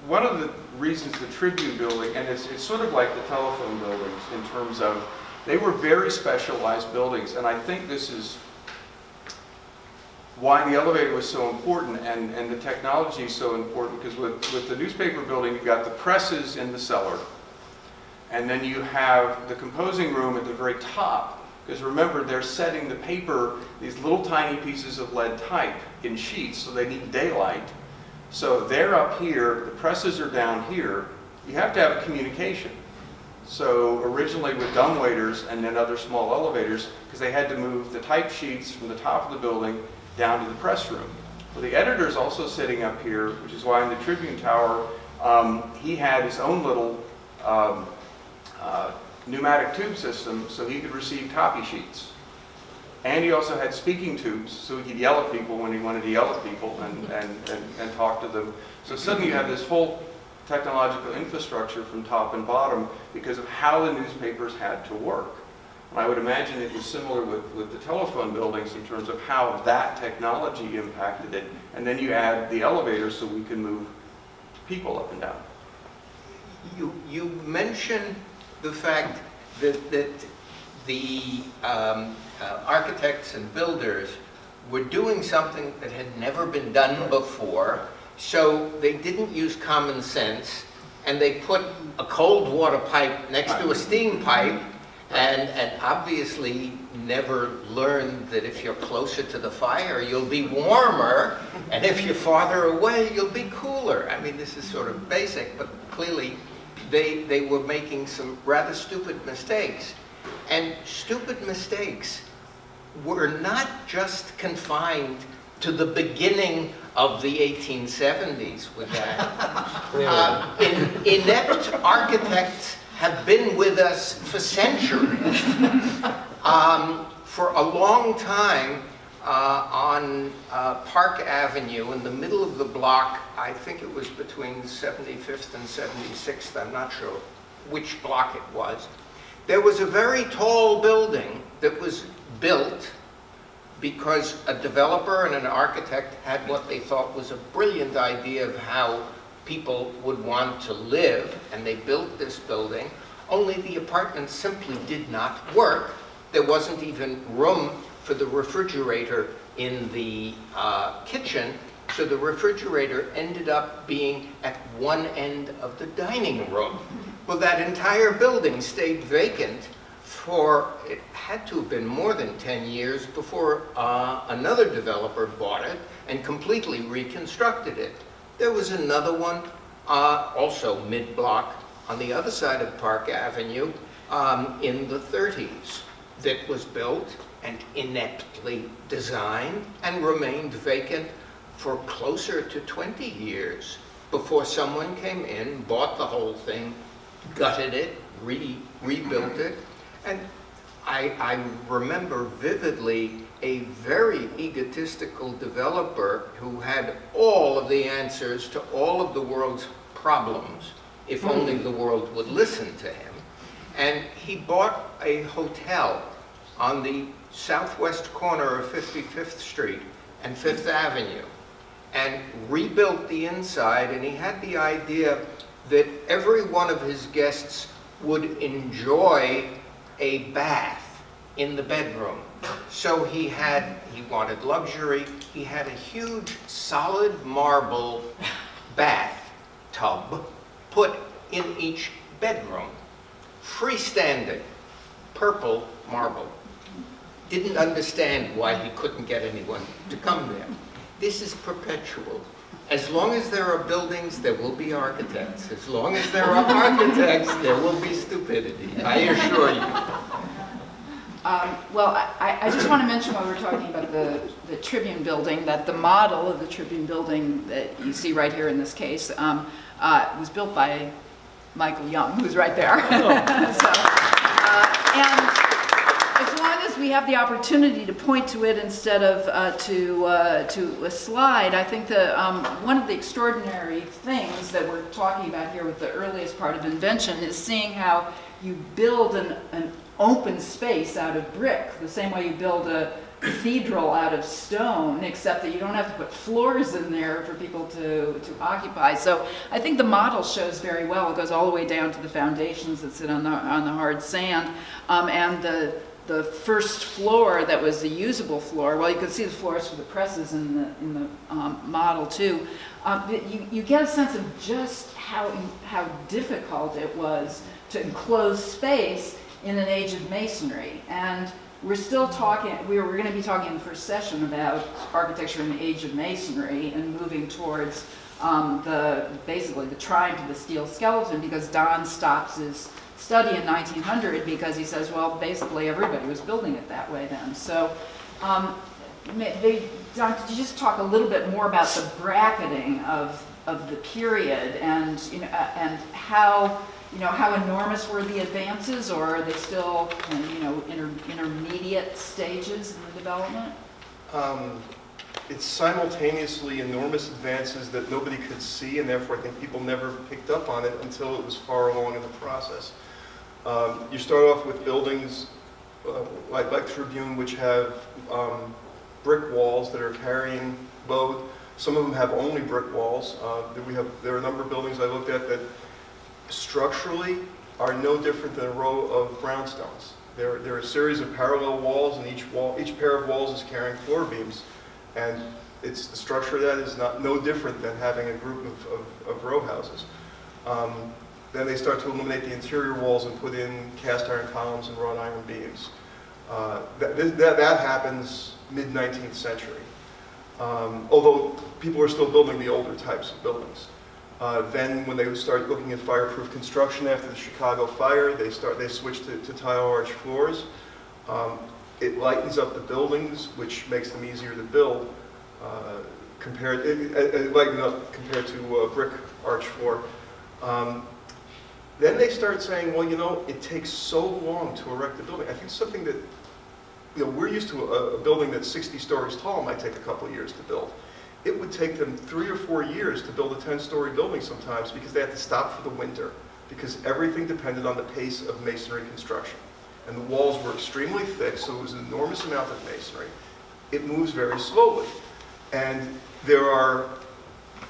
one of the reasons the Tribune building, and it's sort of like the telephone buildings in terms of they were very specialized buildings, and I think this is why the elevator was so important and the technology is so important, because with the newspaper building, you've got the presses in the cellar, and then you have the composing room at the very top, because remember, they're setting the paper, these little tiny pieces of lead type in sheets, so they need daylight. So they're up here, the presses are down here, you have to have communication. So originally with dumbwaiters and then other small elevators, because they had to move the type sheets from the top of the building down to the press room. Well, the editor's also sitting up here, which is why in the Tribune Tower, he had his own little pneumatic tube system so he could receive copy sheets. And he also had speaking tubes so he could yell at people when he wanted to yell at people and talk to them. So suddenly you have this whole technological infrastructure from top and bottom because of how the newspapers had to work. And I would imagine it was similar with the telephone buildings in terms of how that technology impacted it. And then you add the elevator so we can move people up and down. You mentioned the fact that the architects and builders were doing something that had never been done before, so they didn't use common sense, and they put a cold water pipe next to a steam pipe, and obviously never learned that if you're closer to the fire, you'll be warmer, and if you're farther away, you'll be cooler. I mean, this is sort of basic, but clearly they were making some rather stupid mistakes. And stupid mistakes were not just confined to the beginning of the 1870s with that. Inept architects have been with us for centuries. For a long time, on Park Avenue, in the middle of the block, I think it was between 75th and 76th, I'm not sure which block it was, there was a very tall building that was built because a developer and an architect had what they thought was a brilliant idea of how people would want to live, and they built this building, only the apartments simply did not work. There wasn't even room for the refrigerator in the kitchen, so the refrigerator ended up being at one end of the dining room. Well, that entire building stayed vacant for, it had to have been more than 10 years before another developer bought it and completely reconstructed it. There was another one, also mid-block, on the other side of Park Avenue in the 30s that was built and ineptly designed and remained vacant for closer to 20 years before someone came in, bought the whole thing, gutted it, rebuilt it. And I remember vividly a very egotistical developer who had all of the answers to all of the world's problems, if only the world would listen to him. And he bought a hotel on the southwest corner of 55th Street and 5th Avenue and rebuilt the inside, and he had the idea that every one of his guests would enjoy a bath in the bedroom. So he wanted luxury. He had a huge solid marble bath tub put in each bedroom, freestanding, purple marble. Didn't understand why he couldn't get anyone to come there. This is perpetual. As long as there are buildings, there will be architects. As long as there are architects, there will be stupidity, I assure you. Well, I just want to mention while we're talking about the Tribune building, that the model of the Tribune building that you see right here in this case was built by Michael Young, who's right there. So, and as long as we have the opportunity to point to it instead of to a slide, I think one of the extraordinary things that we're talking about here with the earliest part of invention is seeing how you build an open space out of brick, the same way you build a cathedral out of stone, except that you don't have to put floors in there for people to occupy. So I think the model shows very well. It goes all the way down to the foundations that sit on the hard sand, and the first floor that was the usable floor. Well, you can see the floors for the presses in the model too. You get a sense of just how difficult it was to enclose space in an age of masonry. And we're still talking, we're going to be talking in the first session about architecture in the age of masonry and moving towards basically the triumph of the steel skeleton, because Don stops his study in 1900 because he says, well, basically everybody was building it that way then. So, Don, could you just talk a little bit more about the bracketing of the period, and and how enormous were the advances, or are they still intermediate stages in the development? It's simultaneously enormous advances that nobody could see, and therefore I think people never picked up on it until it was far along in the process. You start off with buildings like Tribune, which have brick walls that are carrying load. Some of them have only brick walls. There are a number of buildings I looked at that structurally are no different than a row of brownstones. There are a series of parallel walls, and each pair of walls is carrying floor beams, and the structure of that is no different than having a group of row houses. Then they start to eliminate the interior walls and put in cast iron columns and wrought iron beams. That happens mid-19th century, although people are still building the older types of buildings. Then when they start looking at fireproof construction after the Chicago fire, they switch to tile arch floors. It lightens up the buildings, which makes them easier to build. It lightened up compared to a brick arch floor. Then they start saying, well, it takes so long to erect a building. I think something that, we're used to a building that's 60 stories tall might take a couple of years to build. It would take them 3 or 4 years to build a 10-story building sometimes, because they had to stop for the winter, because everything depended on the pace of masonry construction. And the walls were extremely thick, so it was an enormous amount of masonry. It moves very slowly. And there are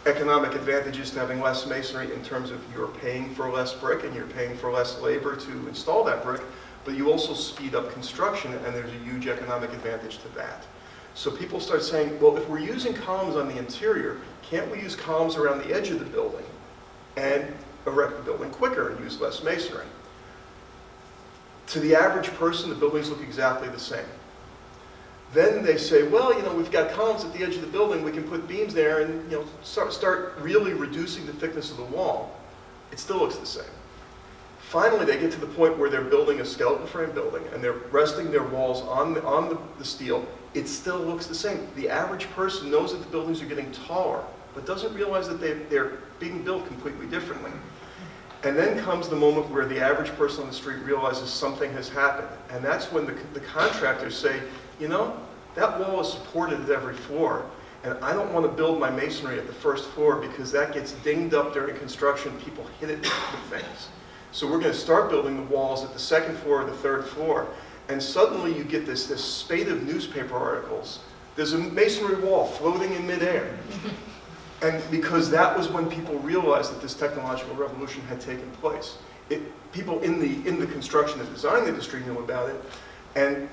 economic advantages to having less masonry in terms of you're paying for less brick and you're paying for less labor to install that brick, but you also speed up construction, and there's a huge economic advantage to that. So people start saying, well, if we're using columns on the interior, can't we use columns around the edge of the building and erect the building quicker and use less masonry? To the average person, the buildings look exactly the same. Then they say, well, we've got columns at the edge of the building, we can put beams there and start really reducing the thickness of the wall. It still looks the same. Finally, they get to the point where they're building a skeleton frame building and they're resting their walls on the steel. It still looks the same. The average person knows that the buildings are getting taller, but doesn't realize that they're being built completely differently. And then comes the moment where the average person on the street realizes something has happened. And that's when the contractors say, that wall is supported at every floor, and I don't want to build my masonry at the first floor because that gets dinged up during construction. People hit it with things. So we're going to start building the walls at the second floor or the third floor. And suddenly you get this spate of newspaper articles. There's a masonry wall floating in midair. And because that was when people realized that this technological revolution had taken place. People in the construction and design industry knew about it. And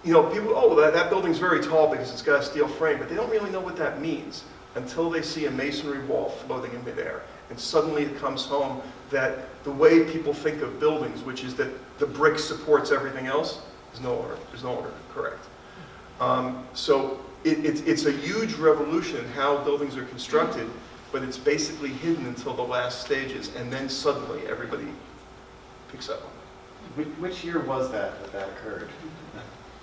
people, that building's very tall because it's got a steel frame, but they don't really know what that means until they see a masonry wall floating in midair. And suddenly it comes home that the way people think of buildings, which is that the brick supports everything else, is no longer correct. So it's a huge revolution in how buildings are constructed, but it's basically hidden until the last stages, and then suddenly everybody picks up. Which year was that occurred?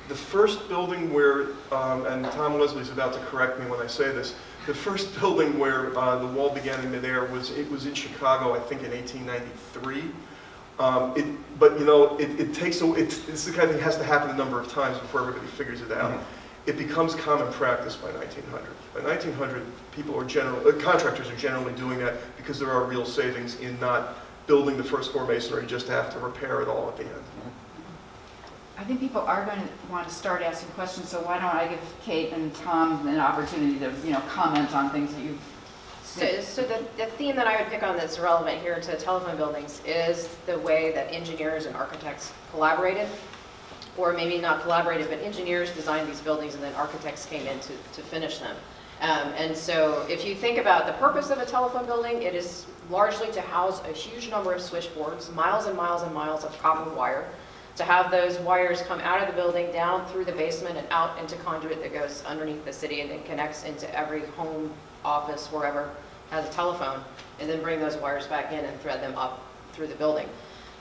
The first building where, and Tom Leslie's about to correct me when I say this, the first building where the wall began in midair was in Chicago, I think in 1893. But you know, this is the kind of thing that has to happen a number of times before everybody figures it out. It becomes common practice by 1900. By 1900, contractors are generally doing that because there are real savings in not building the first floor masonry just to have to repair it all at the end. I think people are going to want to start asking questions, so why don't I give Kate and Tom an opportunity to, comment on things that you've... So the theme that I would pick on that's relevant here to telephone buildings is the way that engineers and architects collaborated, or maybe not collaborated, but engineers designed these buildings and then architects came in to finish them. And so if you think about the purpose of a telephone building, it is largely to house a huge number of switchboards, miles and miles and miles of copper wire, to have those wires come out of the building, down through the basement and out into conduit that goes underneath the city and then connects into every home, office, wherever has a telephone, and then bring those wires back in and thread them up through the building.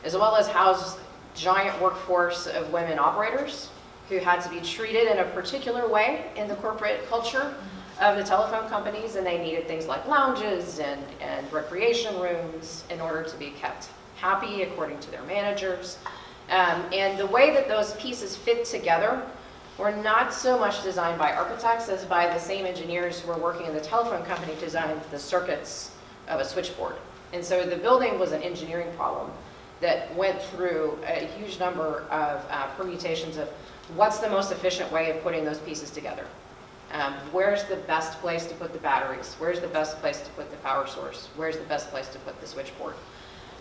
As well as house giant workforce of women operators who had to be treated in a particular way in the corporate culture of the telephone companies, and they needed things like lounges and recreation rooms in order to be kept happy according to their managers. And the way that those pieces fit together were not so much designed by architects as by the same engineers who were working in the telephone company to design the circuits of a switchboard. And so the building was an engineering problem that went through a huge number of permutations of what's the most efficient way of putting those pieces together. Where's the best place to put the batteries? Where's the best place to put the power source? Where's the best place to put the switchboard?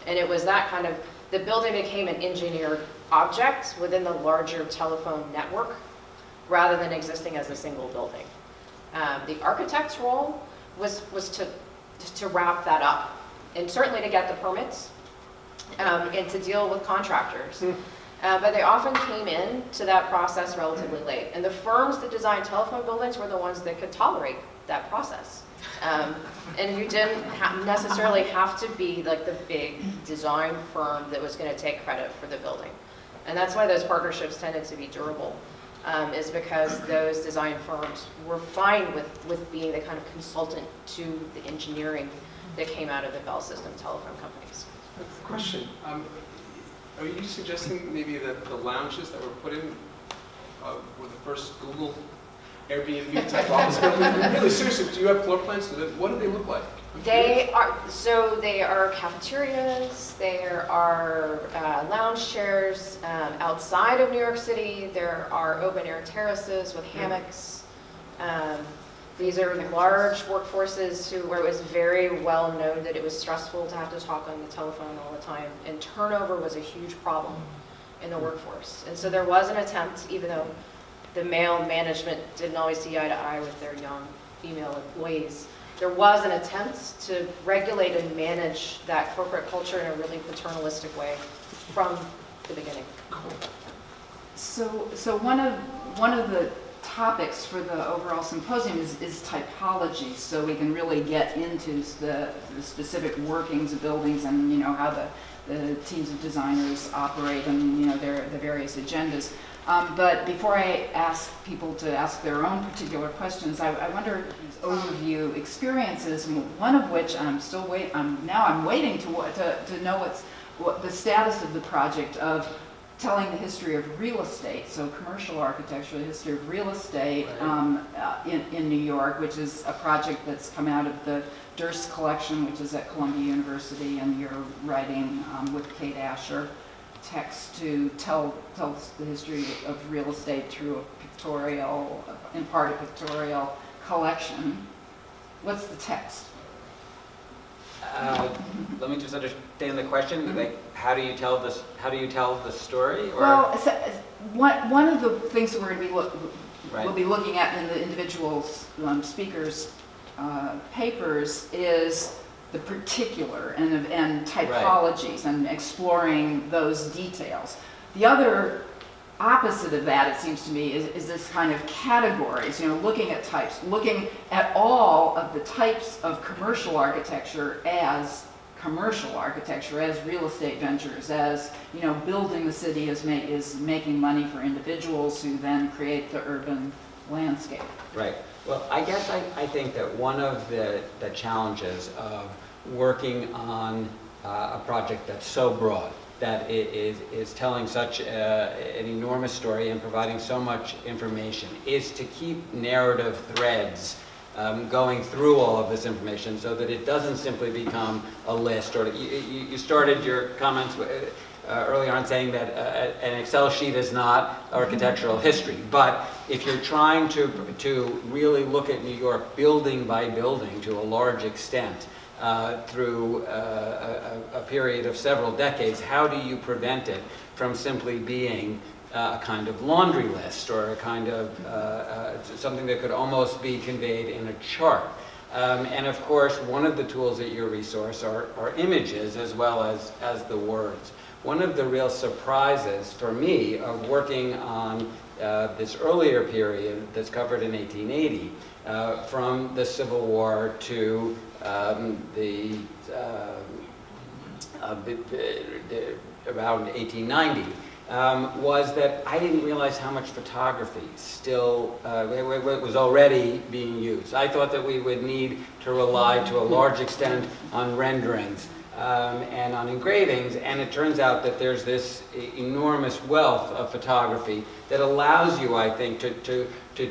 And it was that kind of, the building became an engineered object within the larger telephone network rather than existing as a single building. The architect's role was to wrap that up, and certainly to get the permits and to deal with contractors. But they often came in to that process relatively late. And the firms that designed telephone buildings were the ones that could tolerate that process. And you didn't necessarily have to be like the big design firm that was going to take credit for the building. And that's why those partnerships tended to be durable, is because those design firms were fine with being the kind of consultant to the engineering that came out of the Bell System telephone companies. Question. Are you suggesting maybe that the lounges that were put in were the first Google Airbnb type office building? Really, seriously, do you have floor plans? What do they look like? They are cafeterias, there are lounge chairs. Outside of New York City, there are open air terraces with hammocks. These are large workforces where it was very well known that it was stressful to have to talk on the telephone all the time, and turnover was a huge problem in the workforce. And so there was an attempt, even though the male management didn't always see eye to eye with their young female employees, there was an attempt to regulate and manage that corporate culture in a really paternalistic way from the beginning. So one of the topics for the overall symposium is typology, so we can really get into the specific workings of buildings and how the teams of designers operate and the various agendas. But before I ask people to ask their own particular questions, I wonder these overview experiences, one of which I'm waiting to know what the status of the project of telling the history of real estate, so commercial architecture, the history of real estate in New York, which is a project that's come out of the Durst collection, which is at Columbia University, and you're writing with Kate Asher text to tell the history of real estate through a pictorial, in part a pictorial collection. What's the text? Let me just understand the question. Like, how do you tell this? How do you tell the story? Or? Well, one of the things we're going to we'll be looking at in the individual speakers' papers is the particular and typologies and exploring those details. The other opposite of that, it seems to me, is this kind of categories, looking at types, looking at all of the types of commercial architecture as commercial architecture, as real estate ventures, as, building the city is making money for individuals who then create the urban landscape. Right. Well, I guess I think that one of the challenges of working on a project that's so broad, that it is telling such an enormous story and providing so much information, is to keep narrative threads going through all of this information so that it doesn't simply become a list. Or you started your comments earlier on saying that an Excel sheet is not architectural history, but if you're trying to really look at New York building by building to a large extent, through a period of several decades, how do you prevent it from simply being a kind of laundry list or a kind of something that could almost be conveyed in a chart? And of course, one of the tools at your resource are images as well as the words. One of the real surprises for me of working on this earlier period that's covered in 1880, from the Civil War to around 1890, was that I didn't realize how much photography still was already being used. I thought that we would need to rely to a large extent on renderings and on engravings, and it turns out that there's this enormous wealth of photography that allows you, I think, to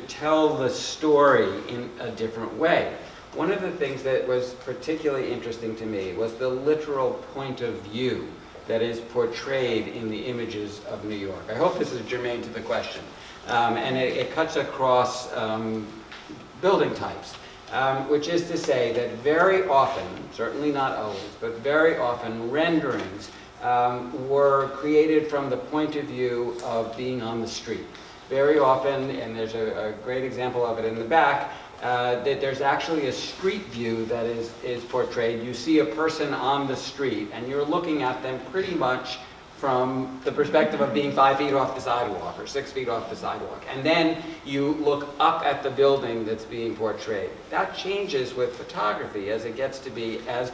tell the story in a different way. One of the things that was particularly interesting to me was the literal point of view that is portrayed in the images of New York. I hope this is germane to the question. And it cuts across building types, which is to say that very often, certainly not always, but very often renderings were created from the point of view of being on the street. Very often, and there's a great example of it in the back, that there's actually a street view that is portrayed. You see a person on the street, and you're looking at them pretty much from the perspective of being 5 feet off the sidewalk or 6 feet off the sidewalk. And then you look up at the building that's being portrayed. That changes with photography as it gets to be, as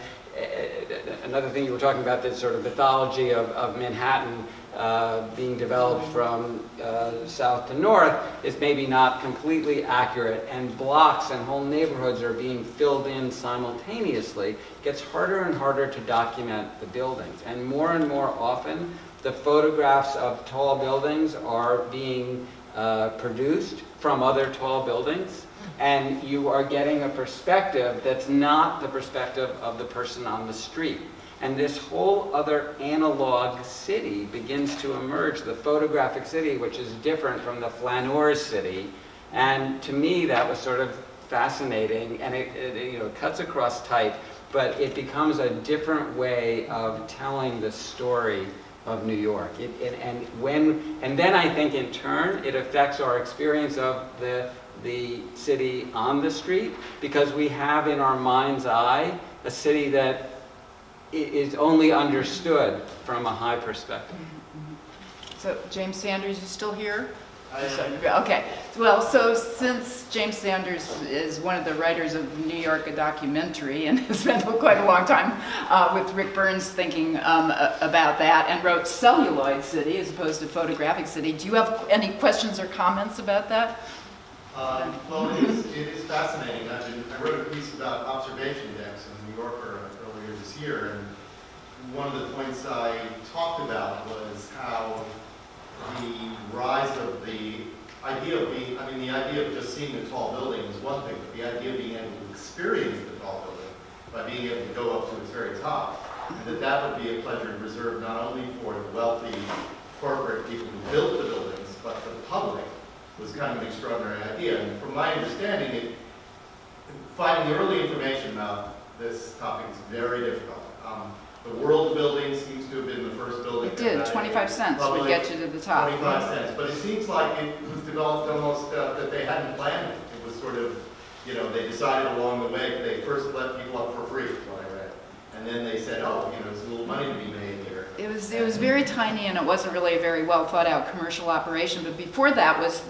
another thing you were talking about, this sort of mythology of Manhattan being developed from south to north is maybe not completely accurate, and blocks and whole neighborhoods are being filled in simultaneously. It gets harder and harder to document the buildings, and more often the photographs of tall buildings are being produced from other tall buildings, and you are getting a perspective that's not the perspective of the person on the street. And this whole other analog city begins to emerge, the photographic city, which is different from the flaneur city. And to me, that was sort of fascinating, and it cuts across type, but it becomes a different way of telling the story of New York. And then I think in turn, it affects our experience of the city on the street, because we have in our mind's eye a city that is only understood from a high perspective. So James Sanders, you still here? I am. Okay. Well, so since James Sanders is one of the writers of New York, a documentary, and has spent quite a long time with Rick Burns thinking about that, and wrote Celluloid City as opposed to Photographic City, do you have any questions or comments about that? Well, it is fascinating. I wrote a piece about observation decks in the New Yorker earlier this year, and one of the points I talked about was how the rise of the idea of the idea of just seeing a tall building is one thing, but the idea of being able to experience the tall building by being able to go up to its very top, and that would be a pleasure reserved not only for the wealthy corporate people who built the buildings, but for the public, was kind of an extraordinary idea. And from my understanding, finding the early information about this topic is very difficult. The World building seems to have been the first building. It did, 25 cents would get you to the top. 25 cents, but it seems like it was developed almost that they hadn't planned it. It was sort of, they decided along the way, they first let people up for free, is what I read. And then they said, oh, there's a little money to be made here. It was very tiny, and it wasn't really a very well thought out commercial operation. But before that was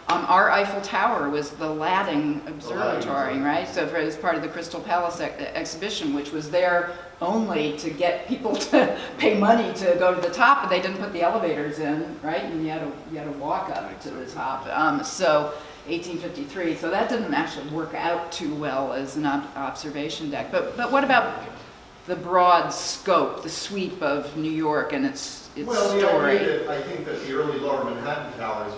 our Eiffel Tower was the Ladding Observatory, right? So it was part of the Crystal Palace exhibition, which was there only to get people to pay money to go to the top, but they didn't put the elevators in, right? And you had to walk up to the top. So 1853. So that didn't actually work out too well as an observation deck. But what about the broad scope, the sweep of New York and its Well, story? I think that the early Lower Manhattan towers,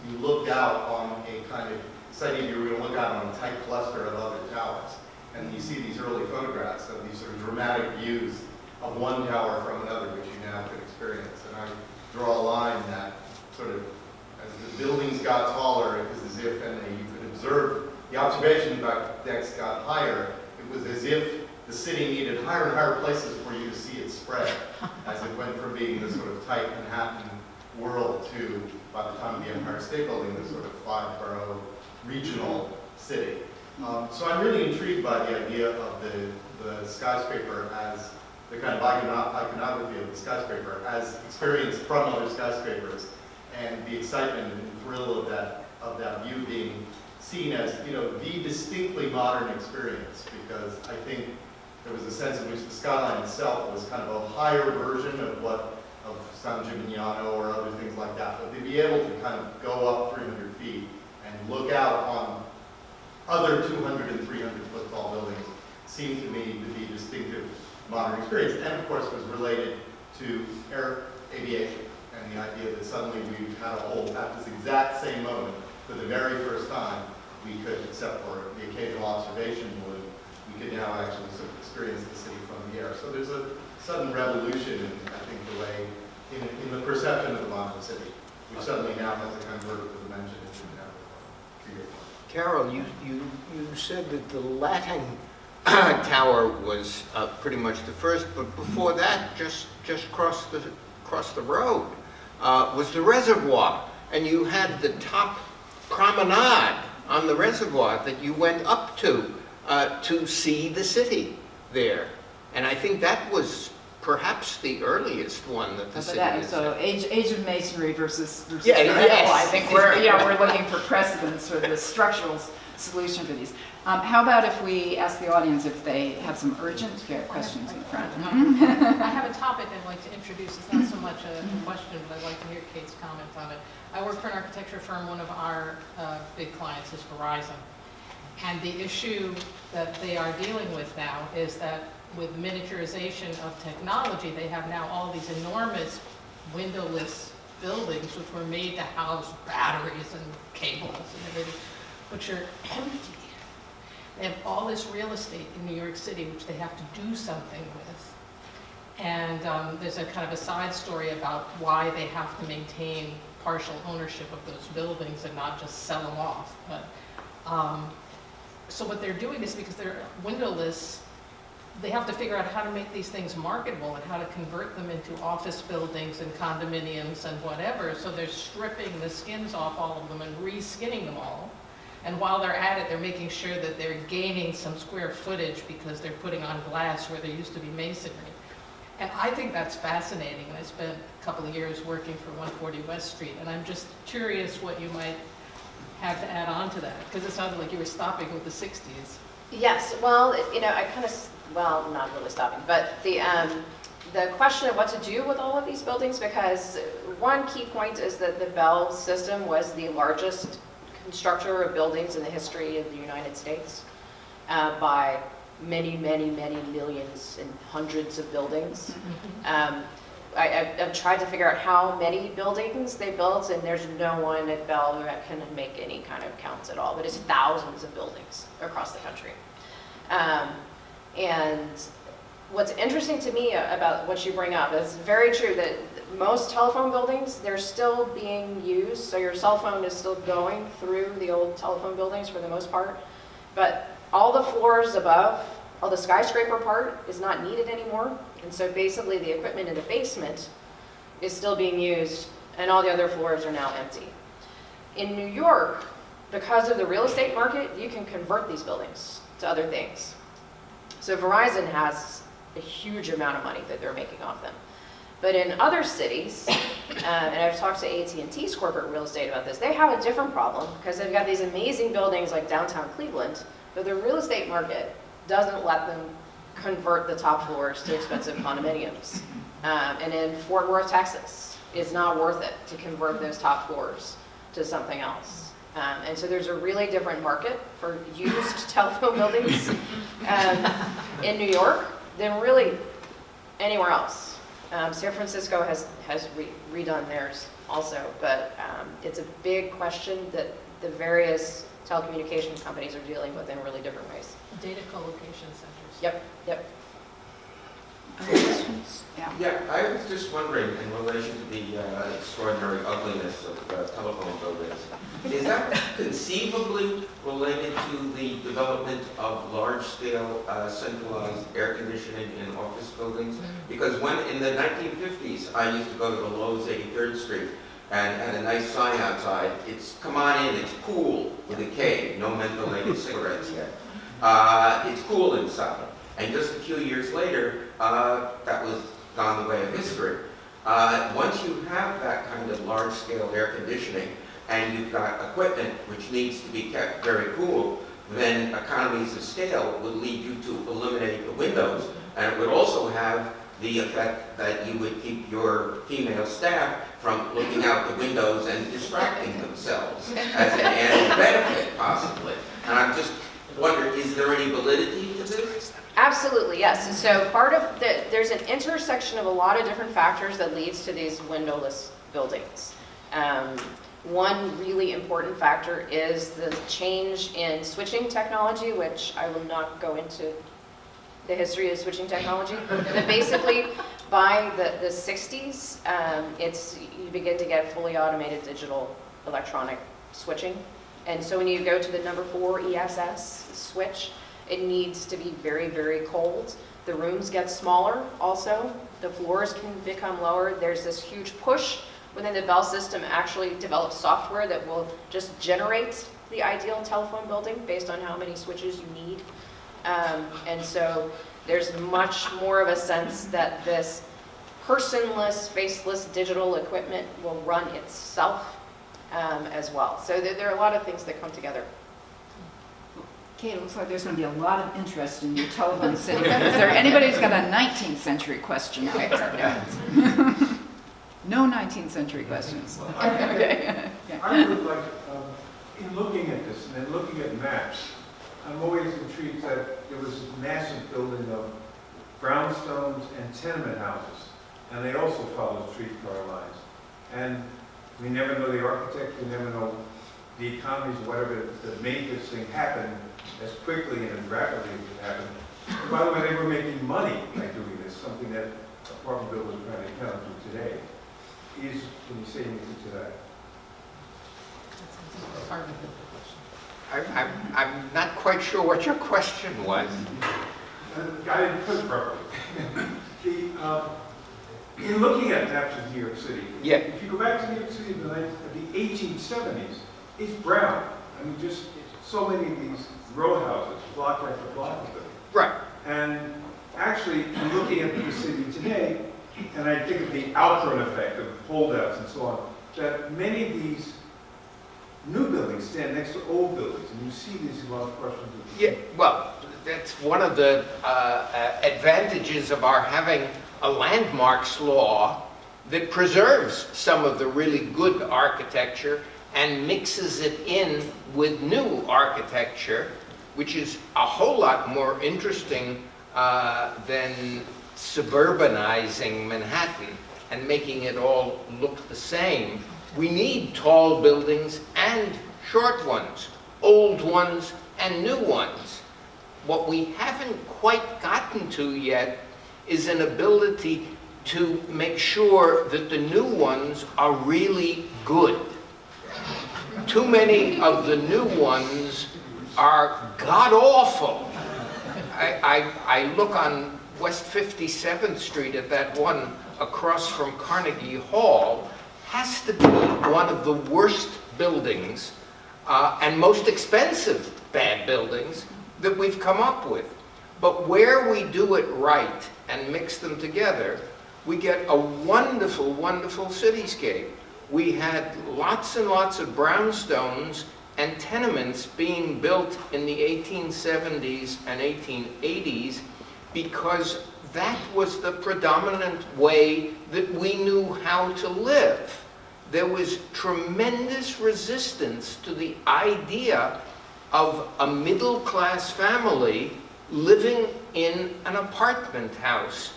you looked out on a kind of, it's idea you were going to look out on a tight cluster of other towers. And you see these early photographs of these sort of dramatic views of one tower from another, which you now can experience. And I draw a line that sort of, as the buildings got taller, it was as if, and you could observe, the observation decks got higher, it was as if the city needed higher and higher places for you to see it spread, as it went from being this sort of tight Manhattan world to, by the time of the Empire State Building, this sort of five-borough regional city. So I'm really intrigued by the idea of the skyscraper as the kind of iconography of the skyscraper as experienced from other skyscrapers, and the excitement and thrill of that view being seen as, you know, the distinctly modern experience, because I think there was a sense in which the skyline itself was kind of a higher version of San Gimignano or other things like that. But to be able to kind of go up 300 feet and look out on other 200 and 300 foot tall buildings seemed to me to be distinctive modern experience, and of course was related to air aviation and the idea that suddenly we had a whole, at this exact same moment, for the very first time, we could, except for the occasional observation balloon, we could now actually sort of experience the city from the air. So there's a sudden revolution in, I think, the way, in the perception of the modern city, which suddenly now has a kind of vertical dimension into the network. Carol, you said that the Latin Tower was pretty much the first, but before that, just across the road, was the reservoir, and you had the top promenade on the reservoir that you went up to see the city there. And I think that was perhaps the earliest one that the city has. So age of masonry versus Yeah, the yes. I think we're looking for precedents for the structural solution for these. How about if we ask the audience if they have some urgent questions in the front? I have a topic I'd like to introduce. It's not so much a question, but I'd like to hear Kate's comment on it. I work for an architecture firm. One of our big clients is Verizon. And the issue that they are dealing with now is that with miniaturization of technology, they have now all these enormous windowless buildings which were made to house batteries and cables and everything, which are empty. They have all this real estate in New York City which they have to do something with. And there's a kind of a side story about why they have to maintain partial ownership of those buildings and not just sell them off. But so what they're doing is, because they're windowless, they have to figure out how to make these things marketable and how to convert them into office buildings and condominiums and whatever. So they're stripping the skins off all of them and re-skinning them all. And while they're at it, they're making sure that they're gaining some square footage because they're putting on glass where there used to be masonry. And I think that's fascinating. And I spent a couple of years working for 140 West Street, and I'm just curious what you might have to add on to that, because it sounded like you were stopping with the 60s. Yes, well, you know, I kind of, well, not really stopping, but the question of what to do with all of these buildings, because one key point is that the Bell system was the largest constructor of buildings in the history of the United States by many, many, many millions and hundreds of buildings. I've tried to figure out how many buildings they built, and there's no one at Bell that can make any kind of counts at all, but it's thousands of buildings across the country. And what's interesting to me about what you bring up is very true that most telephone buildings, they're still being used, so your cell phone is still going through the old telephone buildings for the most part, but all the floors above, all the skyscraper part is not needed anymore. And so basically the equipment in the basement is still being used and all the other floors are now empty. In New York, because of the real estate market, you can convert these buildings to other things. So Verizon has a huge amount of money that they're making off them. But in other cities, and I've talked to AT&T's corporate real estate about this, they have a different problem because they've got these amazing buildings like downtown Cleveland, but the real estate market doesn't let them convert the top floors to expensive condominiums. And in Fort Worth, Texas, it's not worth it to convert those top floors to something else. And so there's a really different market for used telephone buildings in New York than really anywhere else. San Francisco has redone theirs also, but it's a big question that the various telecommunications companies are dealing with in really different ways. Data co-location centers. Yep, yep. Other questions? Yeah. Yeah, I was just wondering, in relation to the extraordinary ugliness of telephone buildings, is that conceivably related to the development of large-scale centralized air conditioning in office buildings? Because when, in the 1950s, I used to go to the Lowe's 83rd Street, and had a nice sign outside, it's, come on in, it's cool, with a K, no mentholated cigarettes yet. It's cool inside. And just a few years later, that was gone the way of history. Once you have that kind of large-scale air conditioning, and you've got equipment which needs to be kept very cool, then economies of scale would lead you to eliminate the windows, and it would also have the effect that you would keep your female staff from looking out the windows and distracting themselves as an added benefit, possibly. And I'm just wondering, is there any validity to this? Absolutely, yes. So part of there's an intersection of a lot of different factors that leads to these windowless buildings. One really important factor is the change in switching technology, which I will not go into the history of switching technology, but basically by the 60s, you begin to get fully automated digital electronic switching. And so when you go to the number 4 ESS switch, it needs to be very, very cold. The rooms get smaller also. The floors can become lower. There's this huge push within the Bell system actually develop software that will just generate the ideal telephone building based on how many switches you need. And so there's much more of a sense that this personless, faceless digital equipment will run itself as well. So there are a lot of things that come together. Okay, it looks like there's going to be a lot of interest in your telephone city. Is there anybody who's got a 19th century question out there? No 19th century questions. Okay. I would like, in looking at this and then looking at maps, I'm always intrigued that there was this massive building of brownstones and tenement houses, and they also follow streetcar lines. And we never know the architect, we never know the economies, whatever that made this thing happen as quickly and as rapidly as it happened. And by the way, they were making money by doing this, something that apartment builders are trying to account to today. Can you say anything to that? That's hard to build a question. I'm not quite sure what your question was. I didn't put it properly. In looking at maps of New York City, Yeah. if you go back to New York City in the 1870s, it's brown. I mean, just so many of these row houses, block after block of them. Right. And actually, in looking at the city today, and I think of the Alpern effect of holdouts and so on, that many of these new buildings stand next to old buildings, and you see these large questions. Yeah, well, that's one of the advantages of our having a landmarks law that preserves some of the really good architecture and mixes it in with new architecture, which is a whole lot more interesting than suburbanizing Manhattan and making it all look the same. We need tall buildings and short ones, old ones and new ones. What we haven't quite gotten to yet is an ability to make sure that the new ones are really good. Too many of the new ones are god-awful. I look on West 57th Street at that one across from Carnegie Hall, has to be one of the worst buildings and most expensive bad buildings that we've come up with. But where we do it right and mix them together, we get a wonderful, wonderful cityscape. We had lots and lots of brownstones and tenements being built in the 1870s and 1880s because that was the predominant way that we knew how to live. There was tremendous resistance to the idea of a middle-class family living in an apartment house.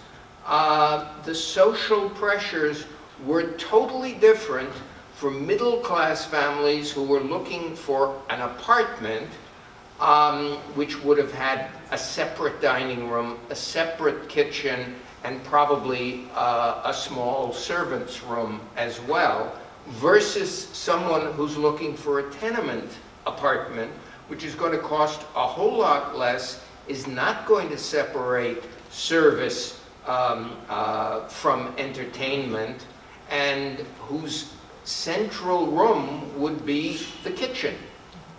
The social pressures were totally different for middle-class families who were looking for an apartment, which would have had a separate dining room, a separate kitchen, and probably a small servant's room as well, versus someone who's looking for a tenement apartment, which is going to cost a whole lot less, is not going to separate service from entertainment, and whose central room would be the kitchen,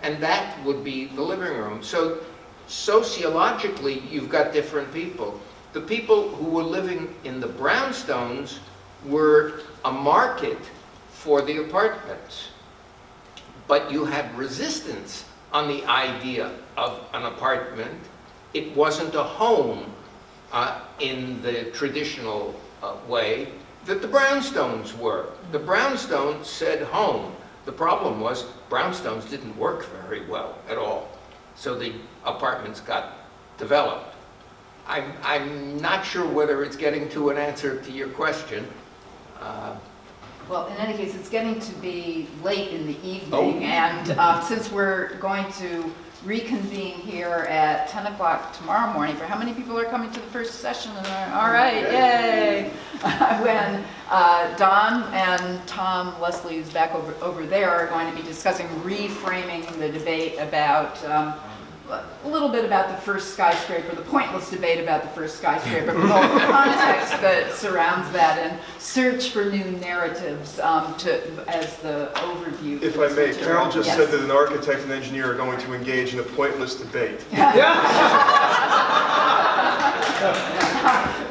and that would be the living room. So sociologically, you've got different people. The people who were living in the brownstones were a market for the apartments, but you had resistance on the idea of an apartment. It wasn't a home in the traditional way that the brownstones were. The brownstones said home. The problem was brownstones didn't work very well at all. So the apartments got developed. I'm not sure whether it's getting to an answer to your question. Well, in any case, it's getting to be late in the evening, and since we're going to reconvene here at 10 o'clock tomorrow morning, for how many people are coming to the first session? All right, yay! When Don and Tom Leslie, who's back over there, are going to be discussing reframing the debate about a little bit about the first skyscraper, the pointless debate about the first skyscraper, but all the context that surrounds that, and search for new narratives as the overview. If I may, Carol just said that an architect and engineer are going to engage in a pointless debate.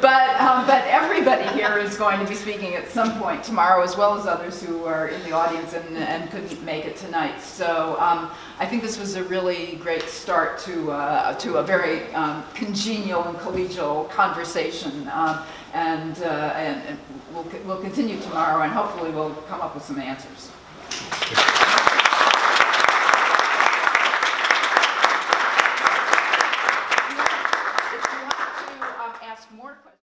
But everybody here is going to be speaking at some point tomorrow, as well as others who are in the audience and couldn't make it tonight. So I think this was a really great start to a very congenial and collegial conversation, and we'll continue tomorrow, and hopefully we'll come up with some answers.